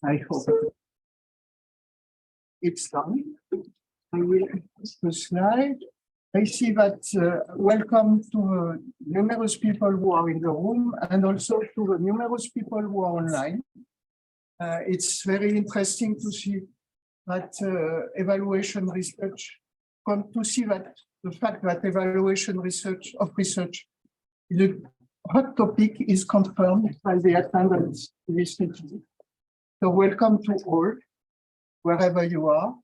I hope it's done. I will put the slide. I see that welcome to numerous people who are in the room and also to the numerous people who are online. It's very interesting to see that evaluation research, to see that the fact that evaluation research is a hot topic is confirmed by the attendance recently. So welcome to all, wherever you are.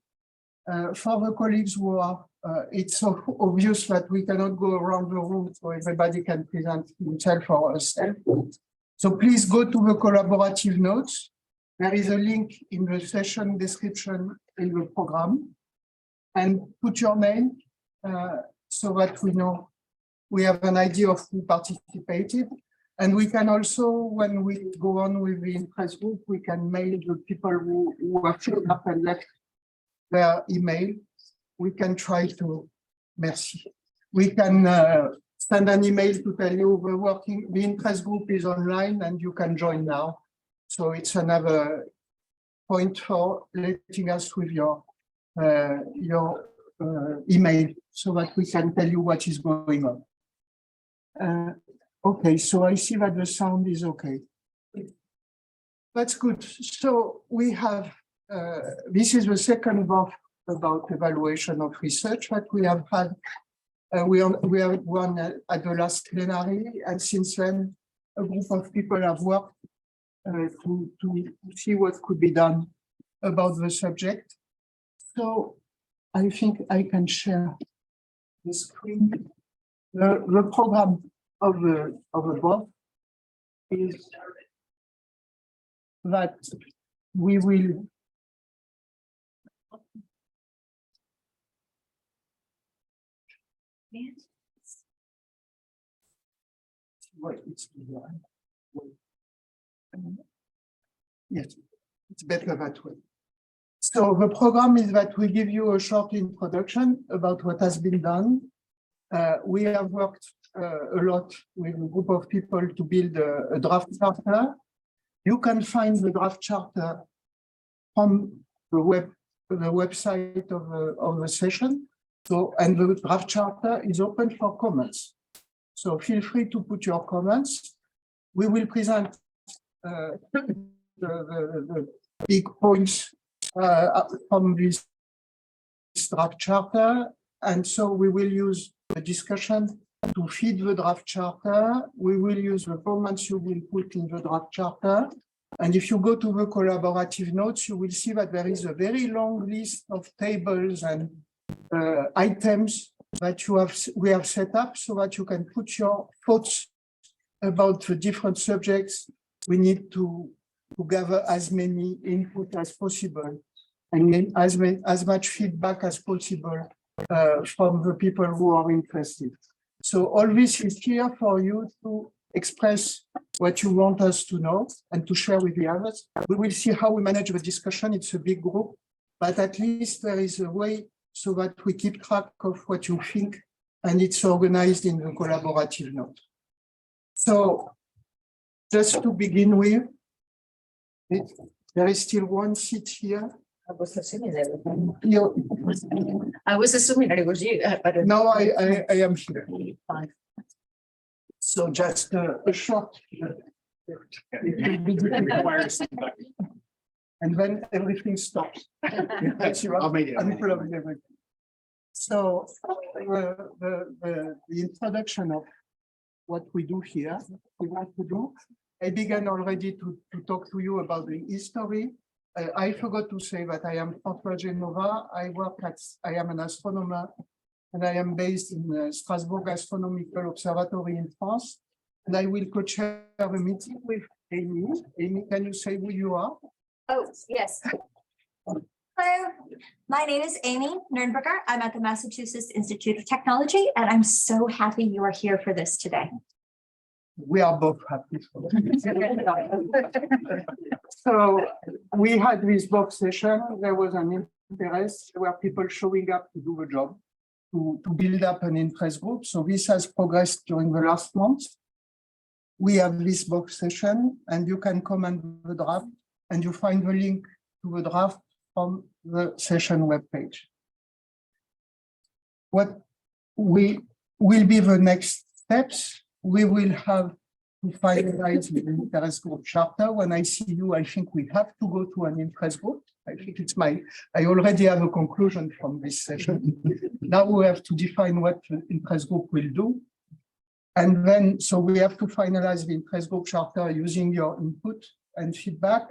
For the colleagues who are, it's so obvious that we cannot go around the room so everybody can present himself or herself. So please go to the collaborative notes. There is a link in the session description in the program, and put your name so that we know we have an idea of who participated. And we can also, when we go on with the interest group, we can mail the people who have shown up and left their email. We can try to, merci. We can send an email to tell you the interest group is online and you can join now. So it's another point for letting us with your email so that we can tell you what is going on. Okay, so I see that the sound is okay. That's good. So we have, this is the second block about evaluation of research that we have had. We have one at the last plenary, and since then, a group of people have worked to see what could be done about the subject. So I think I can share the screen. The program of the book is that we will yes, it's better that way. So the program is that we give you a short introduction about what has been done. We have worked a lot with a group of people to build a draft charter. You can find the draft charter from the website of the session. So, and the draft charter is open for comments. So feel free to put your comments. We will present the big points from this draft charter. And so we will use the discussion to feed the draft charter. We will use the comments you will put in the draft charter. And if you go to the collaborative notes, you will see that there is a very long list of tables and items that we have set up so that you can put your thoughts about the different subjects. We need to gather as many input as possible and as much feedback as possible from the people who are interested. So all this is here for you to express what you want us to know and to share with the others. We will see how we manage the discussion. It's a big group, but at least there is a way so that we keep track of what you think, and it's organized in the collaborative note. So just to begin with, there is still one seat here. I was assuming that it was you. But no, I am here. Fine. So just a short. And then everything stops. I'll make it. So the introduction of what we do here, we want to do. I began already to talk to you about the history. I forgot to say that I am François Genova. I am an astronomer, and I am based in Strasbourg Astronomical Observatory in France. And I will co-chair the meeting with Amy. Amy, can you say who you are? Oh, yes. Hello, my name is Amy Nernberger. I'm at the Massachusetts Institute of Technology, and I'm so happy you are here for this today. We are both happy. So we had this book session. There was an interest. There were people showing up to do the job, to build up an interest group. So this has progressed during the last month. We have this book session, and you can comment the draft and you find the link to the draft on the session webpage. What will be the next steps? We will have to finalize the interest group charter. When I see you, I think we have to go to an interest group. I think I already have a conclusion from this session. Now we have to define what the interest group will do. And then, so we have to finalize the interest group charter using your input and feedback.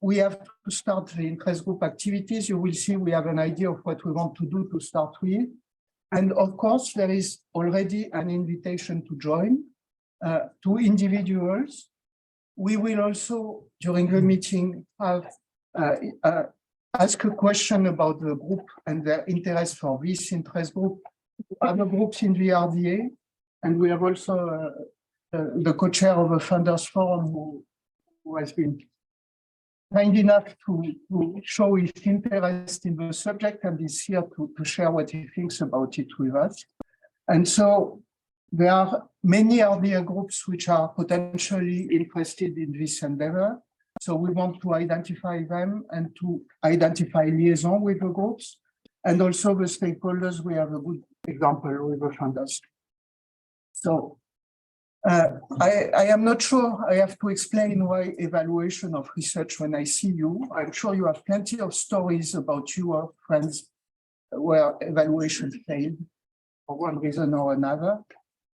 We have to start the interest group activities. You will see we have an idea of what we want to do to start with. And of course, there is already an invitation to join to individuals. We will also, during the meeting, have ask a question about the group and their interest for this interest group. Other groups in the RDA, and we have also the co-chair of the Funders Forum who has been kind enough to show his interest in the subject and is here to share what he thinks about it with us. And so there are many RDA groups which are potentially interested in this endeavor. So we want to identify them and to identify liaison with the groups. And also the stakeholders, we have a good example with the funders. So I am not sure I have to explain why evaluation of research when I see you. I'm sure you have plenty of stories about your friends where evaluation failed for one reason or another.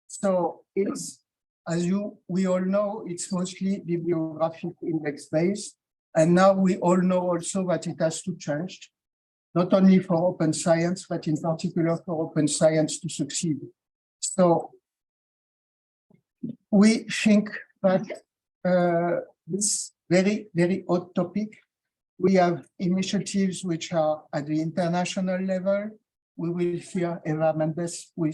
So it's, as we all know, it's mostly bibliographic index-based. And now we all know also that it has to change, not only for open science, but in particular for open science to succeed. So we think that this very, very hot topic. We have initiatives which are at the international level. We will hear Eva Mendes who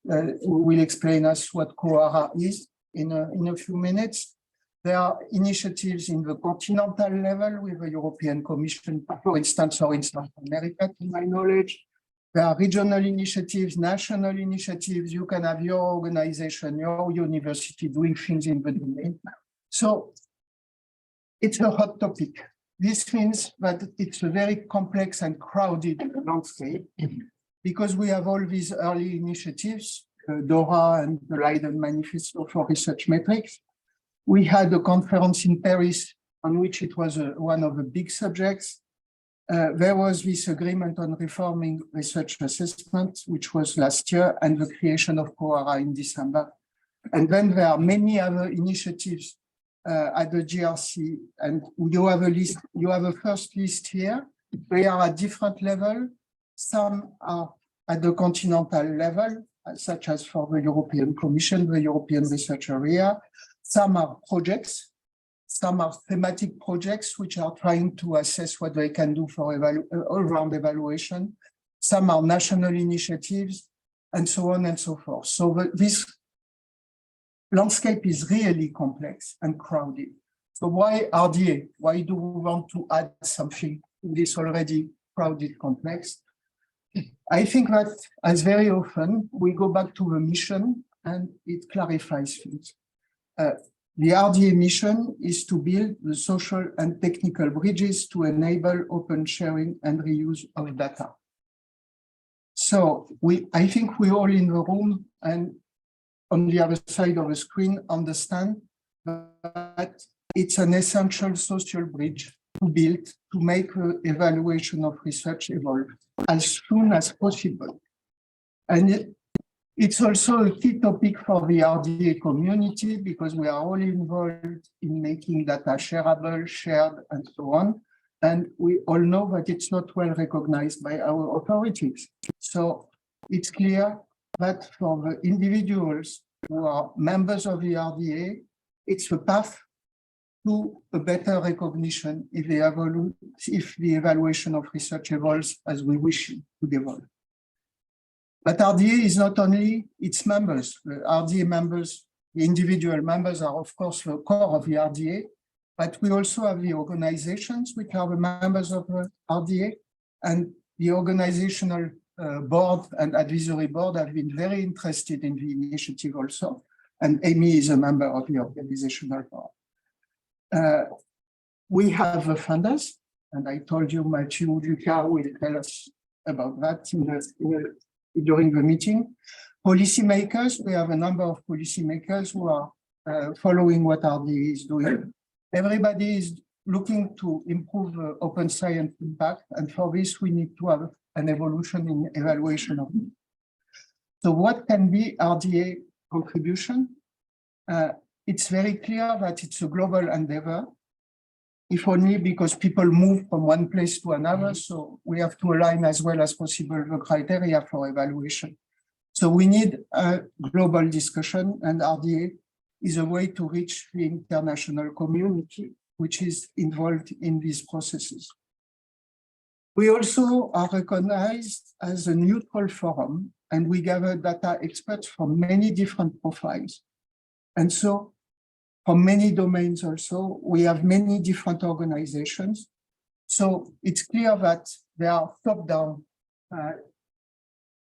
will explain us what COARA is in a few minutes. There are initiatives in the continental level with the European Commission, for instance, or in South America, to my knowledge. There are regional initiatives, national initiatives. You can have your organization, your university doing things in the domain. So it's a hot topic. This means that it's a very complex and crowded landscape because we have all these early initiatives, DORA and the Leiden Manifesto for Research Metrics. We had a conference in Paris on which it was one of the big subjects. There was this agreement on reforming research assessment, which was last year, and the creation of COARA in December. And then there are many other initiatives at the GRC, and you have a list. You have a first list here. They are at different levels. Some are at the continental level, such as for the European Commission, the European Research Area. Some are projects. Some are thematic projects which are trying to assess what they can do for all-round evaluation. Some are national initiatives, and so on and so forth. So this landscape is really complex and crowded. So why RDA? Why do we want to add something to this already crowded complex? I think that, as very often, we go back to the mission and it clarifies things. The RDA mission is to build the social and technical bridges to enable open sharing and reuse of data. So I think we all in the room and on the other side of the screen understand that it's an essential social bridge to build to make the evaluation of research evolve as soon as possible. And it's also a key topic for the RDA community because we are all involved in making data shareable, shared, and so on. And we all know that it's not well recognized by our authorities. So it's clear that for the individuals who are members of the RDA, it's a path to a better recognition if the evaluation of research evolves as we wish it to evolve. But RDA is not only its members. The RDA members, the individual members are, of course, the core of the RDA, but we also have the organizations which are the members of the RDA, and the organizational board and advisory board have been very interested in the initiative also, and Amy is a member of the organizational board. We have funders, and I told you Matthew Luca will tell us about that during the meeting. Policymakers, we have a number of policymakers who are following what RDA is doing. Everybody is looking to improve open science impact, and for this we need to have an evolution in evaluation of it. So what can be RDA contribution? It's very clear that it's a global endeavor, if only because people move from one place to another. So we have to align as well as possible the criteria for evaluation. So we need a global discussion, and RDA is a way to reach the international community, which is involved in these processes. We also are recognized as a neutral forum, and we gather data experts from many different profiles. And so from many domains also, we have many different organizations. So it's clear that there are top-down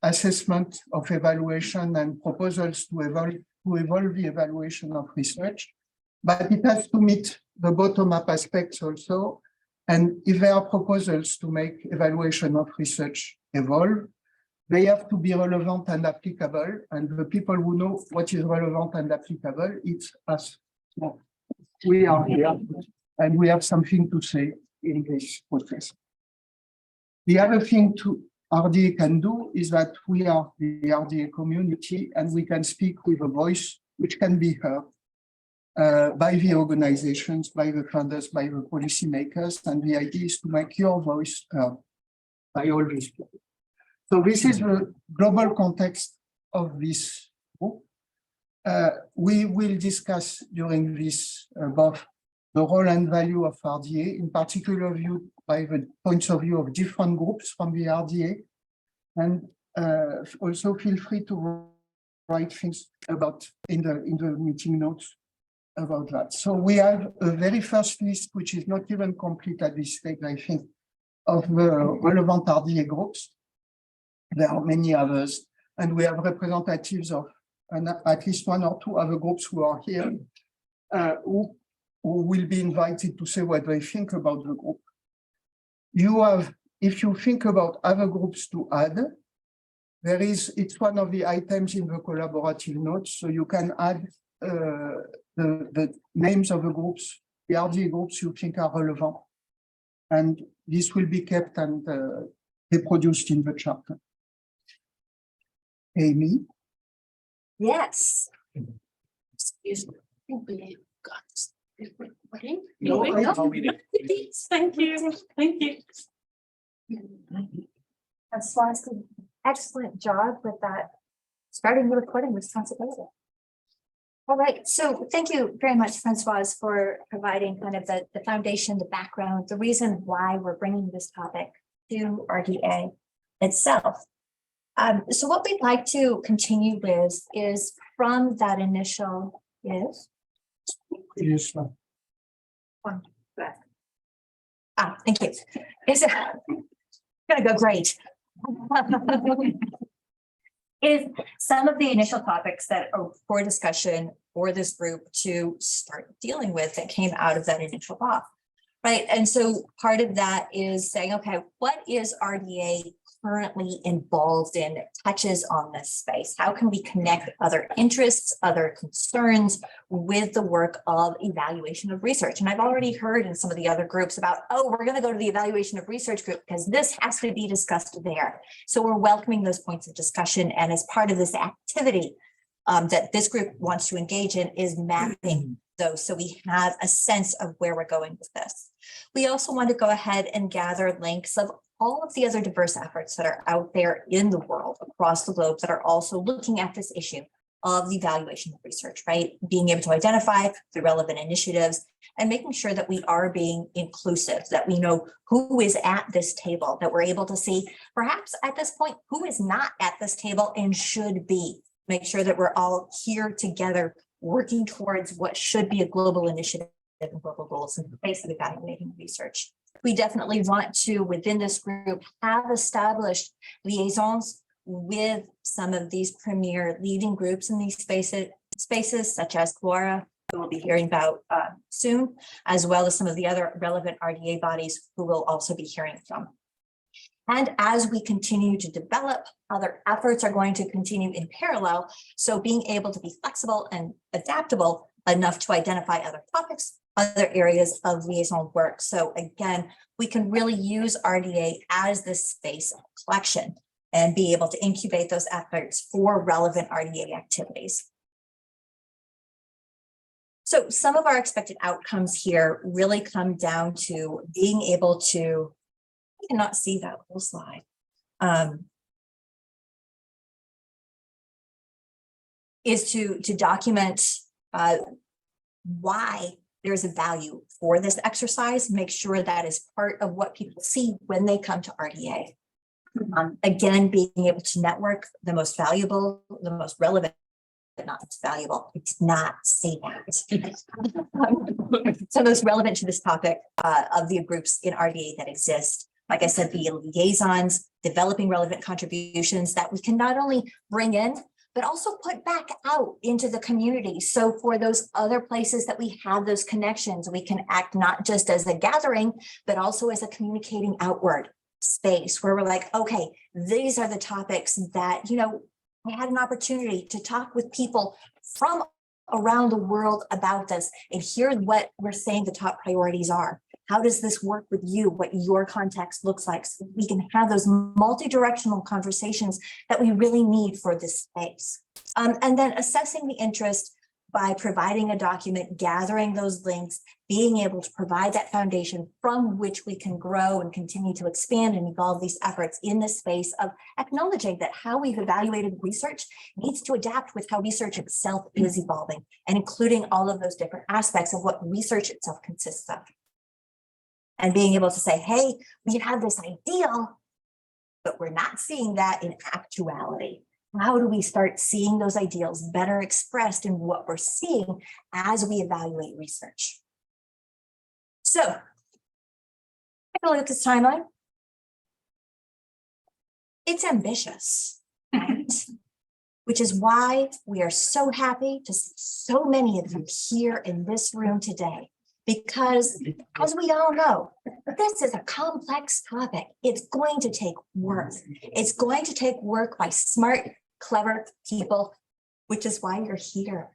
assessment of evaluation and proposals to evolve the evaluation of research, but it has to meet the bottom-up aspects also. And if there are proposals to make evaluation of research evolve, they have to be relevant and applicable. And the people who know what is relevant and applicable, it's us. So we are here, and we have something to say in this process. The other thing RDA can do is that we are the RDA community, and we can speak with a voice which can be heard by the organizations, by the funders, by the policymakers, and the idea is to make your voice heard by all these people. So this is the global context of this group. We will discuss during this both the role and value of RDA, in particular viewed by the points of view of different groups from the RDA, and also feel free to write things about in the meeting notes about that. So we have a very first list, which is not even complete at this stage, I think, of the relevant RDA groups. There are many others, and we have representatives of at least one or two other groups who are here, who will be invited to say what they think about the group. You have, if you think about other groups to add, it's one of the items in the collaborative notes, so you can add the names of the groups, the RDA groups you think are relevant, and this will be kept and reproduced in the chapter. Amy? Yes. Excuse me. I think we got this different way. No, Thank you. Thank you. Francois did an excellent job with that, starting the recording responsibility. All right, so thank you very much, Francois, for providing kind of the foundation, the background, the reason why we're bringing this topic to RDA itself. So what we'd like to continue with is from that initial, yes? Yes. Thank you. It's gonna go great. Is some of the initial topics that are for discussion for this group to start dealing with that came out of that initial talk, right? And so part of that is saying, okay, what is RDA currently involved in that touches on this space? How can we connect other interests, other concerns with the work of evaluation of research? And I've already heard in some of the other groups about, oh, we're going to go to the evaluation of research group because this has to be discussed there. So we're welcoming those points of discussion. And as part of this activity that this group wants to engage in is mapping those, so we have a sense of where we're going with this. We also want to go ahead and gather links of all of the other diverse efforts that are out there in the world across the globe that are also looking at this issue of the evaluation of research, right? Being able to identify the relevant initiatives and making sure that we are being inclusive, that we know who is at this table, that we're able to see perhaps at this point who is not at this table and should be. Make sure that we're all here together working towards what should be a global initiative and global goals in the face of evaluating research. We definitely want to, within this group, have established liaisons with some of these premier leading groups in these spaces such as Quora, we'll be hearing about soon, as well as some of the other relevant RDA bodies who we'll also be hearing from. And as we continue to develop, other efforts are going to continue in parallel. So being able to be flexible and adaptable enough to identify other topics, other areas of liaison work. So again, we can really use RDA as this space of collection and be able to incubate those efforts for relevant RDA activities. So some of our expected outcomes here really come down to being able to, I cannot see that whole slide. Is to document why there's a value for this exercise, make sure that is part of what people see when they come to RDA. Again, being able to network the most valuable, the most relevant, but not most valuable. I did not say that. So most relevant to this topic of the groups in RDA that exist. Like I said, the liaisons, developing relevant contributions that we can not only bring in, but also put back out into the community. So for those other places that we have those connections, we can act not just as a gathering, but also as a communicating outward space where we're like, okay, these are the topics that, you know, I had an opportunity to talk with people from around the world about this and hear what we're saying the top priorities are. How does this work with you? What your context looks like, so we can have those multi-directional conversations that we really need for this space. And then assessing the interest by providing a document, gathering those links, being able to provide that foundation from which we can grow and continue to expand and evolve these efforts in this space of acknowledging that how we've evaluated research needs to adapt with how research itself is evolving, and including all of those different aspects of what research itself consists of. And being able to say, hey, we have this ideal, but we're not seeing that in actuality. How do we start seeing those ideals better expressed in what we're seeing as we evaluate research? So, take a look at this timeline. It's ambitious, right? Which is why we are so happy to see so many of you here in this room today. Because as we all know, this is a complex topic. It's going to take work. It's going to take work by smart, clever people, which is why you're here.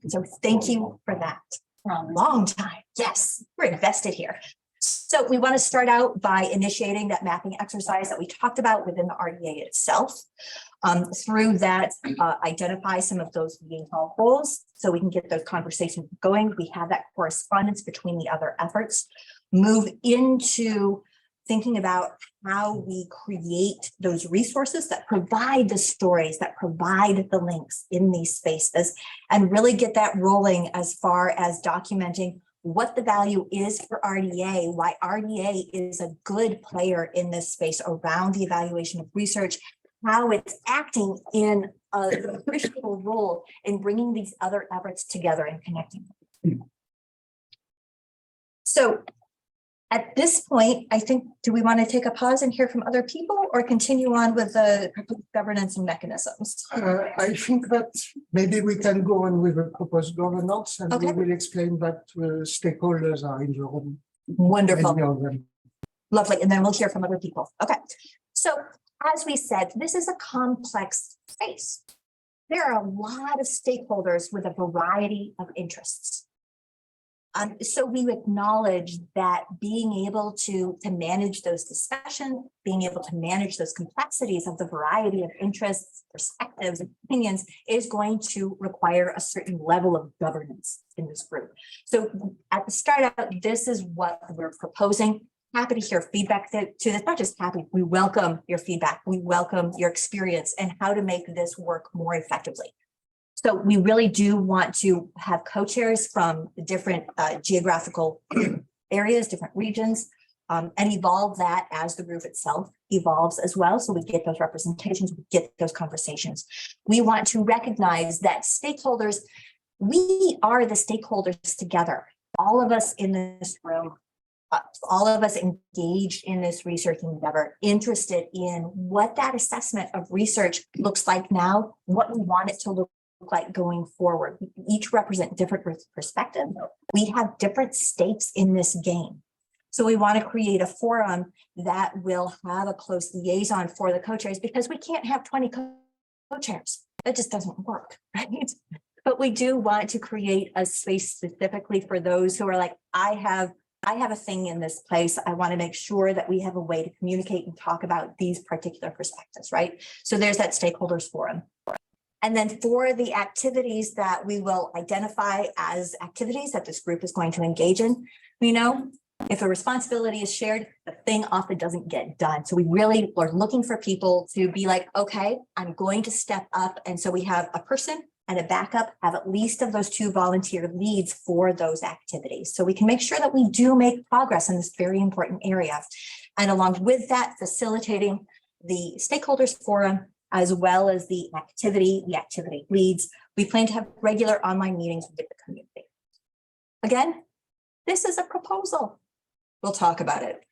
So thank you for that for a long time. Yes, we're invested here. So we want to start out by initiating that mapping exercise that we talked about within the RDA itself. Through that, identify some of those liaison roles so we can get those conversations going. We have that correspondence between the other efforts. Move into thinking about how we create those resources that provide the stories, that provide the links in these spaces, and really get that rolling as far as documenting what the value is for RDA, why RDA is a good player in this space around the evaluation of research, how it's acting in a critical role in bringing these other efforts together and connecting them. So at this point, I think, do we want to take a pause and hear from other people or continue on with the governance and mechanisms? I think that maybe we can go on with the proposed governance, and Okay. we will explain that stakeholders are in the room. Wonderful. Many of them. Lovely. And then we'll hear from other people. Okay. So as we said, this is a complex space. There are a lot of stakeholders with a variety of interests. So we acknowledge that being able to manage those discussions, being able to manage those complexities of the variety of interests, perspectives, and opinions is going to require a certain level of governance in this group. So at the start out, this is what we're proposing. Happy to hear feedback to this, not just happy, we welcome your feedback. We welcome your experience and how to make this work more effectively. So we really do want to have co-chairs from different geographical areas, different regions, and evolve that as the group itself evolves as well. So we get those representations, we get those conversations. We want to recognize that stakeholders, we are the stakeholders together. All of us in this room, all of us engaged in this research endeavor, interested in what that assessment of research looks like now, what we want it to look like going forward. We each represent different perspectives. We have different stakes in this game. So we want to create a forum that will have a close liaison for the co-chairs, because we can't have 20 co-chairs. That just doesn't work, right? But we do want to create a space specifically for those who are like, I have a thing in this place. I want to make sure that we have a way to communicate and talk about these particular perspectives, right? So there's that stakeholders forum. And then for the activities that we will identify as activities that this group is going to engage in, we know if a responsibility is shared, the thing often doesn't get done. So we really are looking for people to be like, okay, I'm going to step up. And so we have a person and a backup, have at least of those 2 volunteer leads for those activities. So we can make sure that we do make progress in this very important area. And along with that, facilitating the stakeholders forum, as well as the activity leads, we plan to have regular online meetings with the community. Again, this is a proposal. We'll talk about it.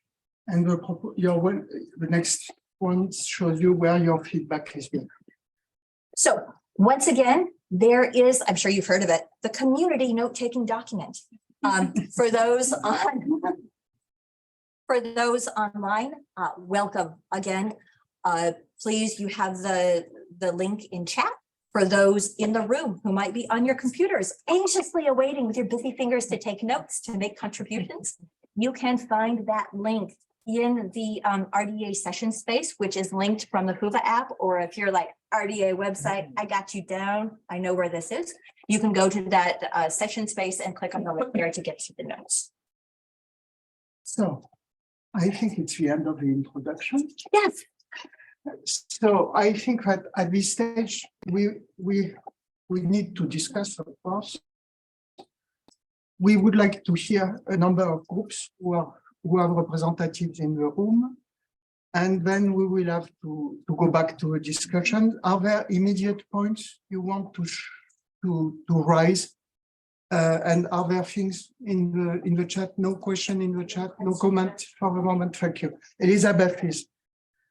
And the next one shows you where your feedback has been. So once again, there is, I'm sure you've heard of it, the community note-taking document. For those online, welcome again. Please, you have the link in chat. For those in the room who might be on your computers, anxiously awaiting with your busy fingers to take notes, to make contributions, you can find that link in the RDA session space, which is linked from the Whova app, or if you're like RDA website, I got you down, I know where this is. You can go to that session space and click on the link there to get to the notes. So I think it's the end of the introduction. Yes. So I think that at this stage, we need to discuss, of course. We would like to hear a number of groups who have representatives in the room, and then we will have to go back to a discussion. Are there immediate points you want to raise? And are there things in the chat? No question in the chat, no comment for the moment. Thank you. Elizabeth is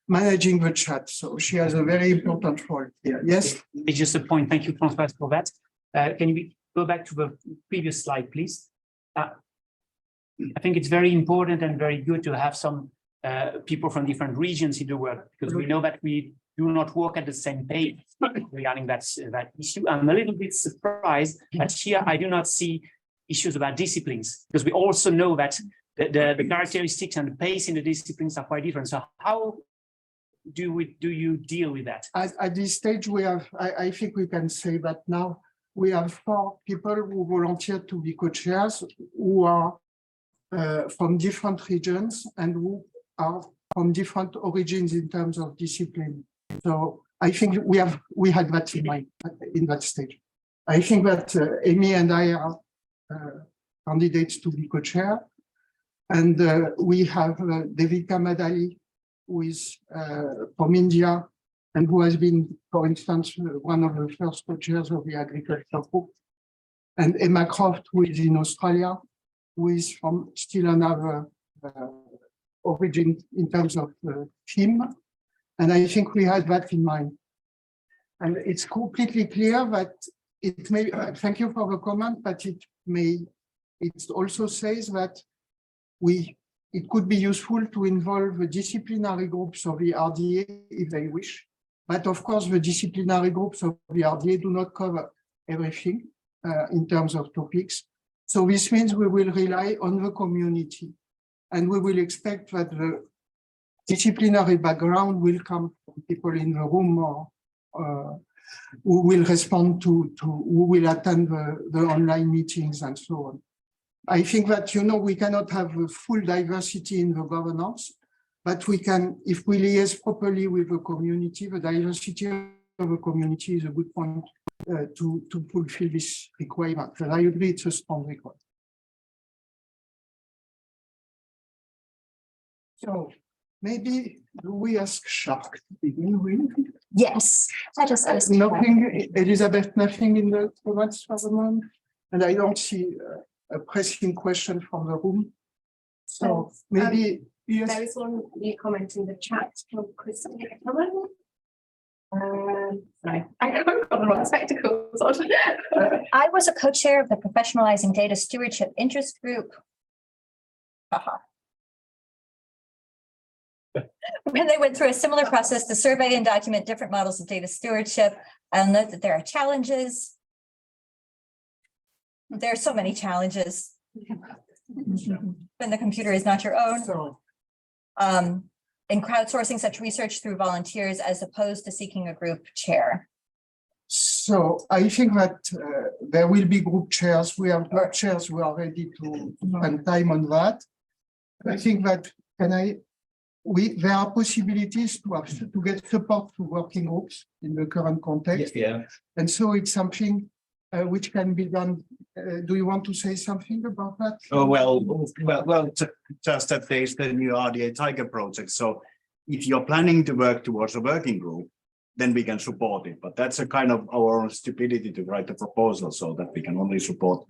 managing the chat, so she has a very important role here. Yes? It's just a point. Thank you, Françoise, for that. Can you go back to the previous slide, please? I think it's very important and very good to have some people from different regions in the world, because we know that we do not work at the same page regarding that issue. I'm a little bit surprised that here I do not see issues about disciplines, because we also know that the characteristics and the pace in the disciplines are quite different. So how do you deal with that? At this stage, we have, I think we can say that now we have 4 people who volunteered to be co-chairs, who are from different regions and who are from different origins in terms of discipline. So I think we had that in mind in that stage. I think that Amy and I are candidates to be co-chair, and we have David Kamadali, who is from India and who has been, for instance, one of the first co-chairs of the agriculture group, and Emma Croft, who is in Australia, who is from still another origin in terms of theme. And I think we had that in mind. And it's completely clear that it may, thank you for the comment, but it also says that it could be useful to involve the disciplinary groups of the RDA if they wish. But of course, the disciplinary groups of the RDA do not cover everything in terms of topics. So this means we will rely on the community, and we will expect that the disciplinary background will come from people in the room or who will respond who will attend the online meetings and so on. I think that, we cannot have a full diversity in the governance, but we can, if we liaise properly with the community, the diversity of the community is a good point to fulfill this requirement. And I agree it's a strong requirement. So maybe we ask Shark to begin with? Yes. I just nothing, Elizabeth, nothing in the comments for the moment, and I don't see a pressing question from the room. So maybe yes. There is one new comment in the chat from Christine. Sorry, I got the wrong spectacles on. I was a co-chair of the Professionalizing Data Stewardship Interest Group. Haha. When they went through a similar process to survey and document different models of data stewardship, I'll note that there are challenges. There are so many challenges when the computer is not your own. So, In crowdsourcing such research through volunteers as opposed to seeking a group chair. so I think that there will be group chairs. We have group chairs. We are ready to spend time on that. I think that there are possibilities to get support to working groups in the current context. Yeah. And so it's something which can be done. Do you want to say something about that? Oh, just that there's the new RDA Tiger project. So if you're planning to work towards a working group, then we can support it. But that's a kind of our own stupidity to write a proposal so that we can only support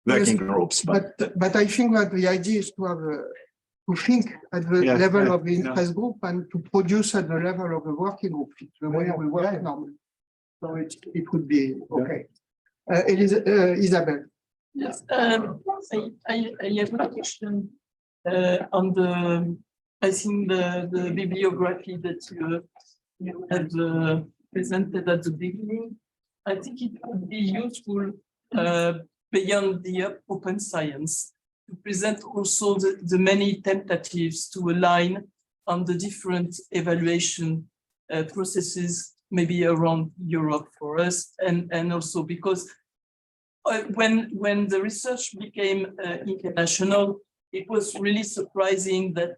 working groups. But I think that the idea is to have to think at the level of the interest group and to produce at the level of the working group. It's the way we work normally. So it would be okay. Isabel. Yes, I have a question on the, I think the bibliography that you have presented at the beginning. I think it would be useful beyond the open science to present also the many tentatives to align on the different evaluation processes, maybe around Europe for us, and also because when the research became international, it was really surprising that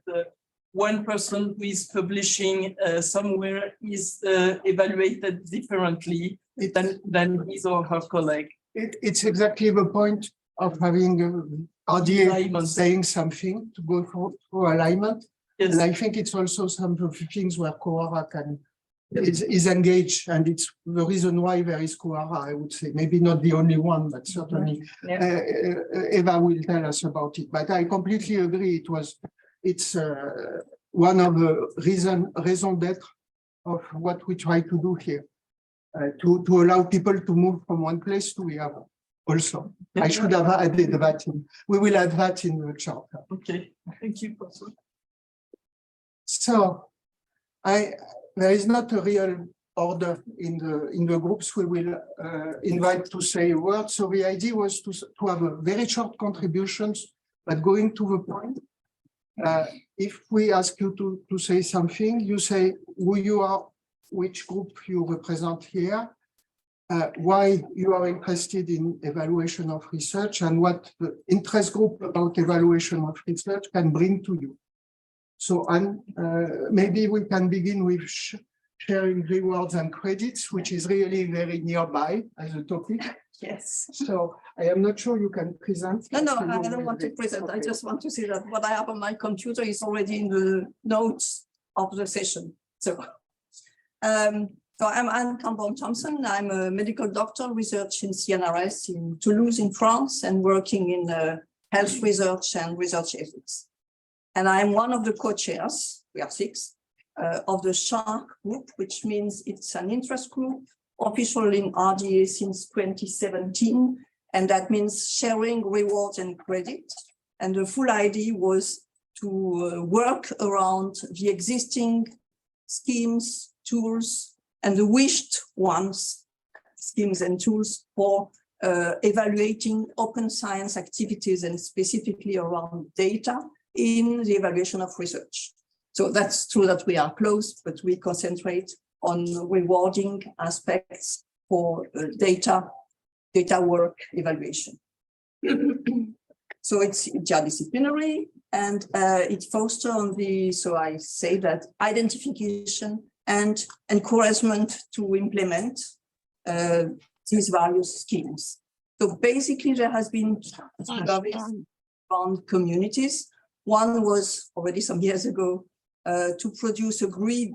one person who is publishing somewhere is evaluated differently than his or her colleague. It's exactly the point of having RDA saying something to go through alignment. Yes. And I think it's also some of the things where Kohara is engaged, and it's the reason why there is Kohara, I would say. Maybe not the only one, but certainly Eva will tell us about it. But I completely agree. It's one of the raison d'etre of what we try to do here, to allow people to move from one place to the other. Also, I should have added that in. We will add that in the chart. Okay, thank you, Professor. So, there is not a real order in the groups we will invite to say a word. So the idea was to have a very short contributions, but going to the point. If we ask you to say something, you say who you are, which group you represent here, why you are interested in evaluation of research, and what the interest group about evaluation of research can bring to you. So, maybe we can begin with sharing rewards and credits, which is really very nearby as a topic. Yes. So I am not sure you can present. No, I don't want to present. I just want to say that what I have on my computer is already in the notes of the session. So, I'm Anne Campbell-Thompson. I'm a medical doctor, research in CNRS in Toulouse in France, and working in health research and research ethics. And I'm one of the co-chairs, we are 6, of the SHARK group, which means it's an interest group, official in RDA since 2017. And that means sharing rewards and credit. And the full idea was to work around the existing schemes, tools, and the wished ones, schemes and tools for evaluating open science activities, and specifically around data in the evaluation of research. So that's true that we are close, but we concentrate on rewarding aspects for data work evaluation. So it's interdisciplinary, and it fosters on the, so I say that, identification and encouragement to implement these various schemes. So basically there has been surveys around communities. One was already some years ago to produce a grid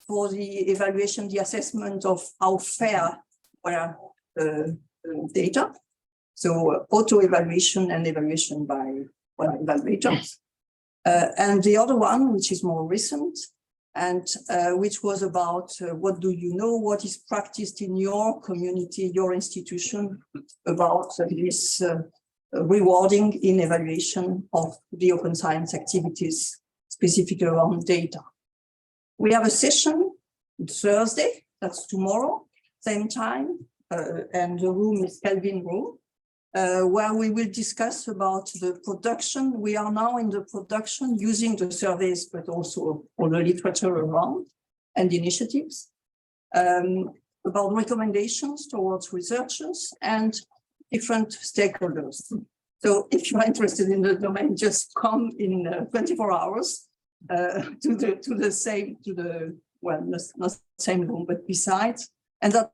for the evaluation, the assessment of how fair were data. So auto-evaluation and evaluation by evaluators. And the other one, which is more recent, and which was about what do you know, what is practiced in your community, your institution about this rewarding in evaluation of the open science activities, specifically around data. We have a session Thursday, that's tomorrow, same time, and the room is Kelvin room, where we will discuss about the production. We are now in the production using the surveys, but also all the literature around and initiatives, about recommendations towards researchers and different stakeholders. So if you are interested in the domain, just come in 24 hours to the well, not same room, but besides. And that's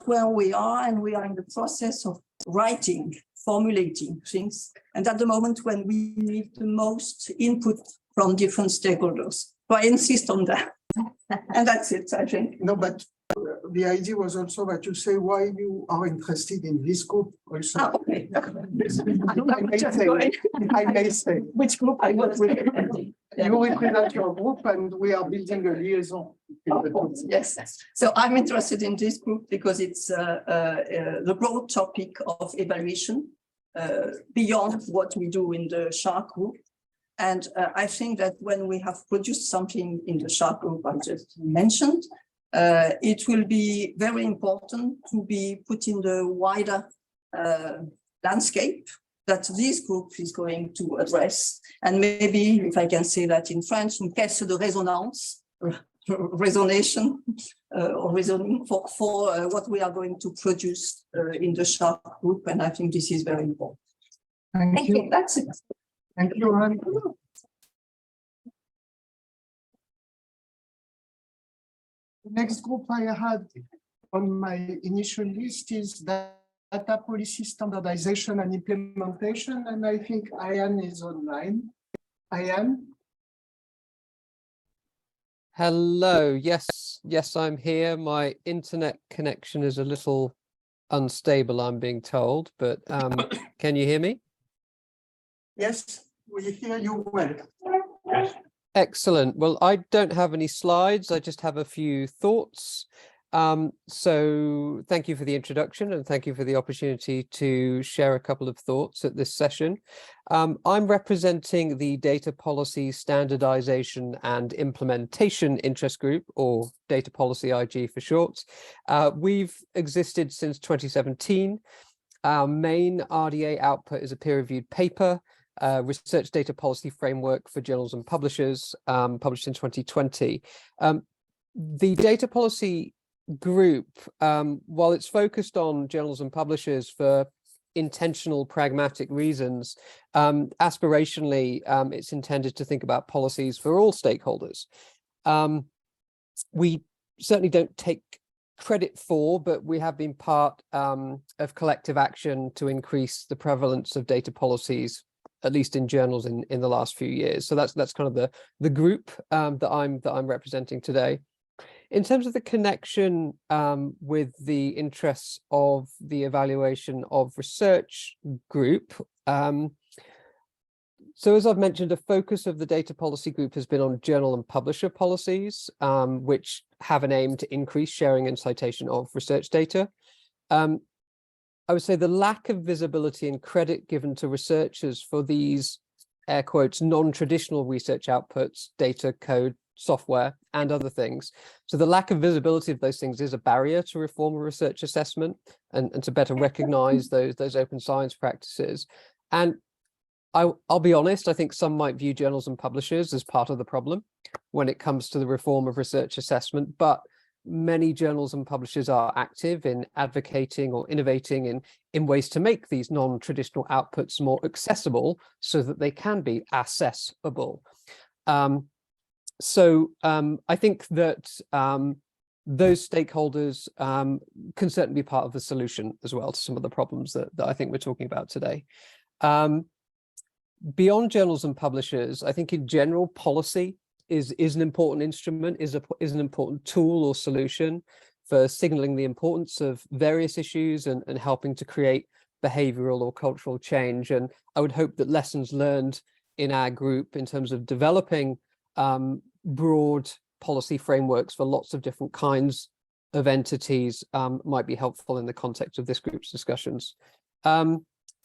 where we are, and we are in the process of writing, formulating things. And at the moment when we need the most input from different stakeholders. So I insist on that. And that's it, I think. No, but the idea was also that you say why you are interested in this group also. Ah, okay. I may say. Which group I was representing. You represent your group and we are building a liaison. Yes, so I'm interested in this group because it's the broad topic of evaluation beyond what we do in the SHARK group. And I think that when we have produced something in the SHARK group I just mentioned, it will be very important to be put in the wider landscape that this group is going to address. And maybe, if I can say that in French, une caisse de résonance, resonation or reasoning for what we are going to produce in the SHARK group. And I think this is very important. Thank you. That's it. Thank you, Anne. The next group I had on my initial list is data policy standardization and implementation, and I think Ian is online. Ian? Hello, yes, I'm here. My internet connection is a little unstable, I'm being told, but can you hear me? Yes, we hear you well. Excellent. Well, I don't have any slides. I just have a few thoughts. So thank you for the introduction and thank you for the opportunity to share a couple of thoughts at this session. I'm representing the Data Policy Standardization and Implementation Interest Group, or Data Policy IG for short. We've existed since 2017. Our main RDA output is a peer-reviewed paper, Research Data Policy Framework for Journals and Publishers, published in 2020. The Data Policy Group, while it's focused on journals and publishers for intentional, pragmatic reasons, aspirationally, it's intended to think about policies for all stakeholders. We certainly don't take credit for, but we have been part of collective action to increase the prevalence of data policies, at least in journals in the last few years. So that's kind of the group that I'm representing today. In terms of the connection with the interests of the evaluation of research group, so as I've mentioned, a focus of the data policy group has been on journal and publisher policies, which have an aim to increase sharing and citation of research data. I would say the lack of visibility and credit given to researchers for these, air quotes, non-traditional research outputs, data, code, software, and other things. So the lack of visibility of those things is a barrier to reform a research assessment and to better recognize those open science practices. And I'll be honest, I think some might view journals and publishers as part of the problem when it comes to the reform of research assessment, but many journals and publishers are active in advocating or innovating in ways to make these non-traditional outputs more accessible so that they can be accessible. So I think that those stakeholders can certainly be part of the solution as well to some of the problems that I think we're talking about today. Beyond journals and publishers, I think in general, policy is an important instrument, is an important tool or solution for signaling the importance of various issues and helping to create behavioral or cultural change. And I would hope that lessons learned in our group in terms of developing broad policy frameworks for lots of different kinds of entities might be helpful in the context of this group's discussions.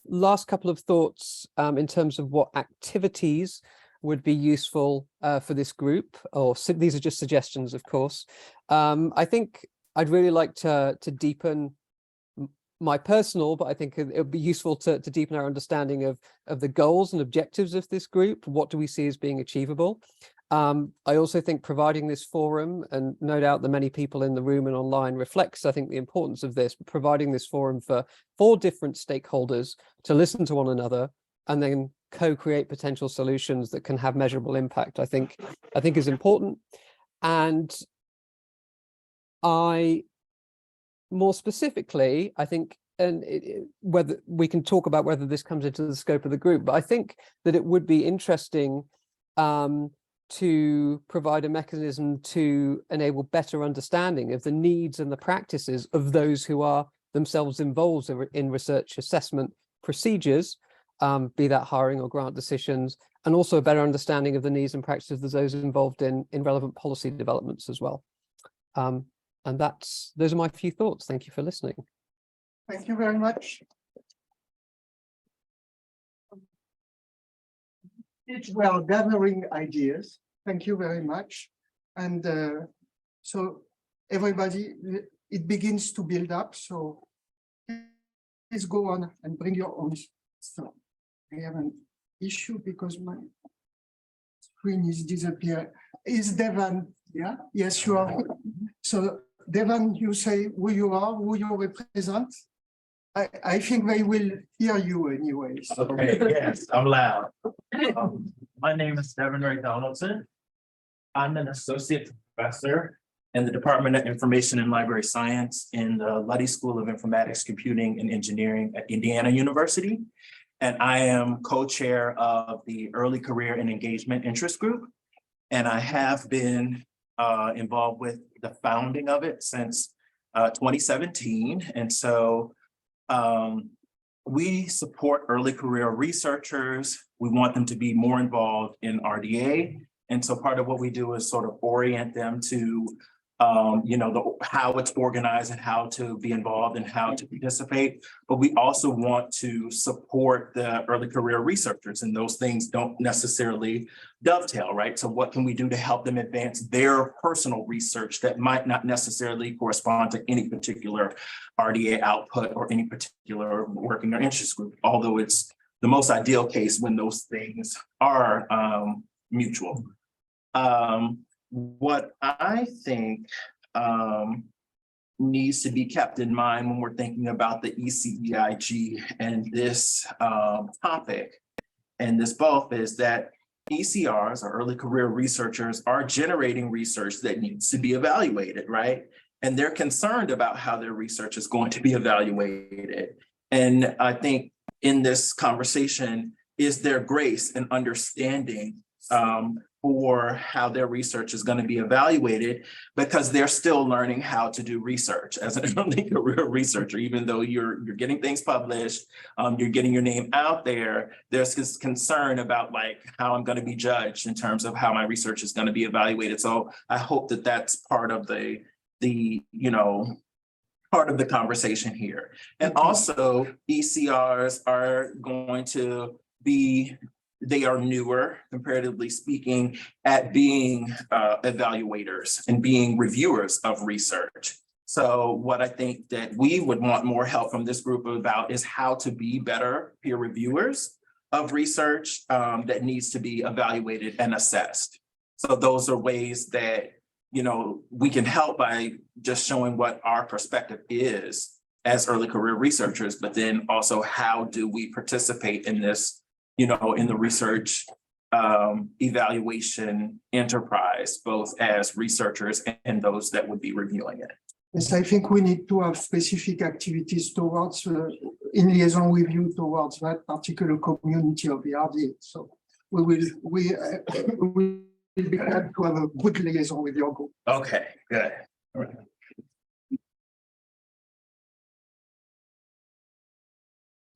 Last couple of thoughts in terms of what activities would be useful for this group, or these are just suggestions, of course. I think I'd really like to deepen my personal, but I think it would be useful to deepen our understanding of the goals and objectives of this group. What do we see as being achievable? I also think providing this forum, and no doubt the many people in the room and online reflects, I think, the importance of this, providing this forum for different stakeholders to listen to one another and then co-create potential solutions that can have measurable impact, I think is important. And more specifically, I think, and whether we can talk about whether this comes into the scope of the group, but I think that it would be interesting to provide a mechanism to enable better understanding of the needs and the practices of those who are themselves involved in research assessment procedures, be that hiring or grant decisions, and also a better understanding of the needs and practices of those involved in relevant policy developments as well. And those are my few thoughts. Thank you for listening. Thank you very much. We are gathering ideas. Thank you very much. And so everybody, it begins to build up. So please go on and bring your own stuff. I have an issue because my screen is disappearing. Is Devan? Yeah, yes, you are. So Devan, you say who you are, who you represent. I think they will hear you anyways. Okay, yes, I'm loud. My name is Devin Ray Donaldson. I'm an associate professor in the Department of Information and Library Science in the Luddy School of Informatics, Computing, and Engineering at Indiana University. And I am co-chair of the Early Career and Engagement Interest Group. And I have been involved with the founding of it since 2017. And so we support early career researchers. We want them to be more involved in RDA. And so part of what we do is sort of orient them to, how it's organized and how to be involved and how to participate. But we also want to support the early career researchers, and those things don't necessarily dovetail, right? So what can we do to help them advance their personal research that might not necessarily correspond to any particular RDA output or any particular working or interest group, although it's the most ideal case when those things are mutual. What I think needs to be kept in mind when we're thinking about the ECEIG and this topic and this both is that ECRs, or early career researchers, are generating research that needs to be evaluated, right? And they're concerned about how their research is going to be evaluated. And I think in this conversation, is there grace and understanding for how their research is going to be evaluated, because they're still learning how to do research as an early career researcher, even though you're getting things published, you're getting your name out there, there's this concern about like how I'm going to be judged in terms of how my research is going to be evaluated. So I hope that that's part of the part of the conversation here. And also ECRs are going to be, they are newer, comparatively speaking, at being evaluators and being reviewers of research. So what I think that we would want more help from this group about is how to be better peer reviewers of research that needs to be evaluated and assessed. So those are ways that, we can help by just showing what our perspective is as early career researchers, but then also how do we participate in this, in the research evaluation enterprise, both as researchers and those that would be reviewing it. Yes, I think we need to have specific activities towards, in liaison with you, towards that particular community of the RDA. So we will be glad to have a good liaison with your group. Okay, good. All right.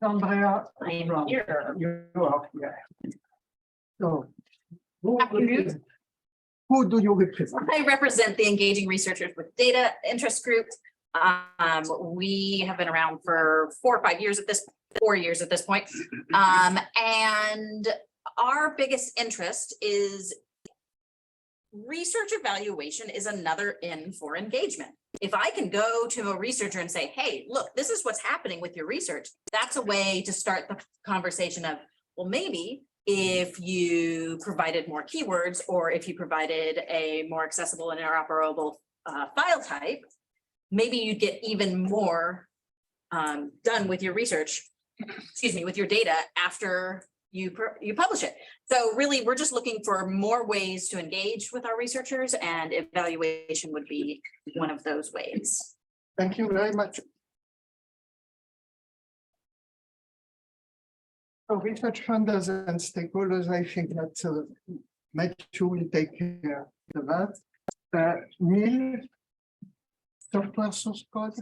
Andrea, I'm here. you are here. So, Happy New Year. Who do you represent? I represent the Engaging Researchers with Data Interest Group. We have been around for 4 years at this point. And our biggest interest is research evaluation is another N for engagement. If I can go to a researcher and say, hey, look, this is what's happening with your research, that's a way to start the conversation of, well, maybe if you provided more keywords or if you provided a more accessible and interoperable file type, maybe you'd get even more done with your research, excuse me, with your data after you publish it. So really, we're just looking for more ways to engage with our researchers, and evaluation would be one of those ways. Thank you very much. So research funders and stakeholders, I think that Matthew will take care of that. Neil, software source code.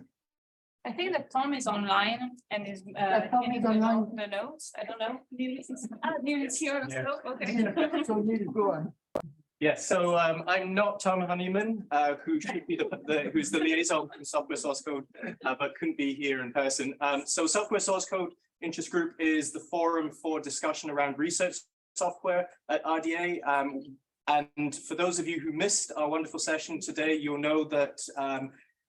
I think that Tom is online and is Tom is online. the notes. I don't know. Neil is here. So, okay. So Neil, go on. Yes, so I'm not Tom Honeyman, who should be who's the liaison from Software Source Code, but couldn't be here in person. So Software Source Code Interest Group is the forum for discussion around research software at RDA. And for those of you who missed our wonderful session today, you'll know that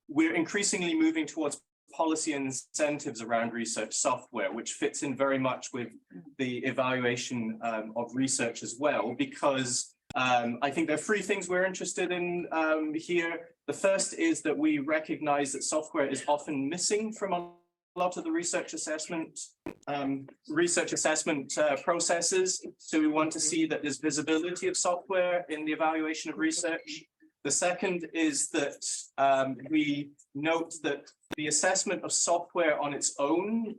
we're increasingly moving towards policy and incentives around research software, which fits in very much with the evaluation of research as well, because I think there are 3 things we're interested in here. The first is that we recognize that software is often missing from a lot of the research assessment processes. So we want to see that there's visibility of software in the evaluation of research. The second is that we note that the assessment of software on its own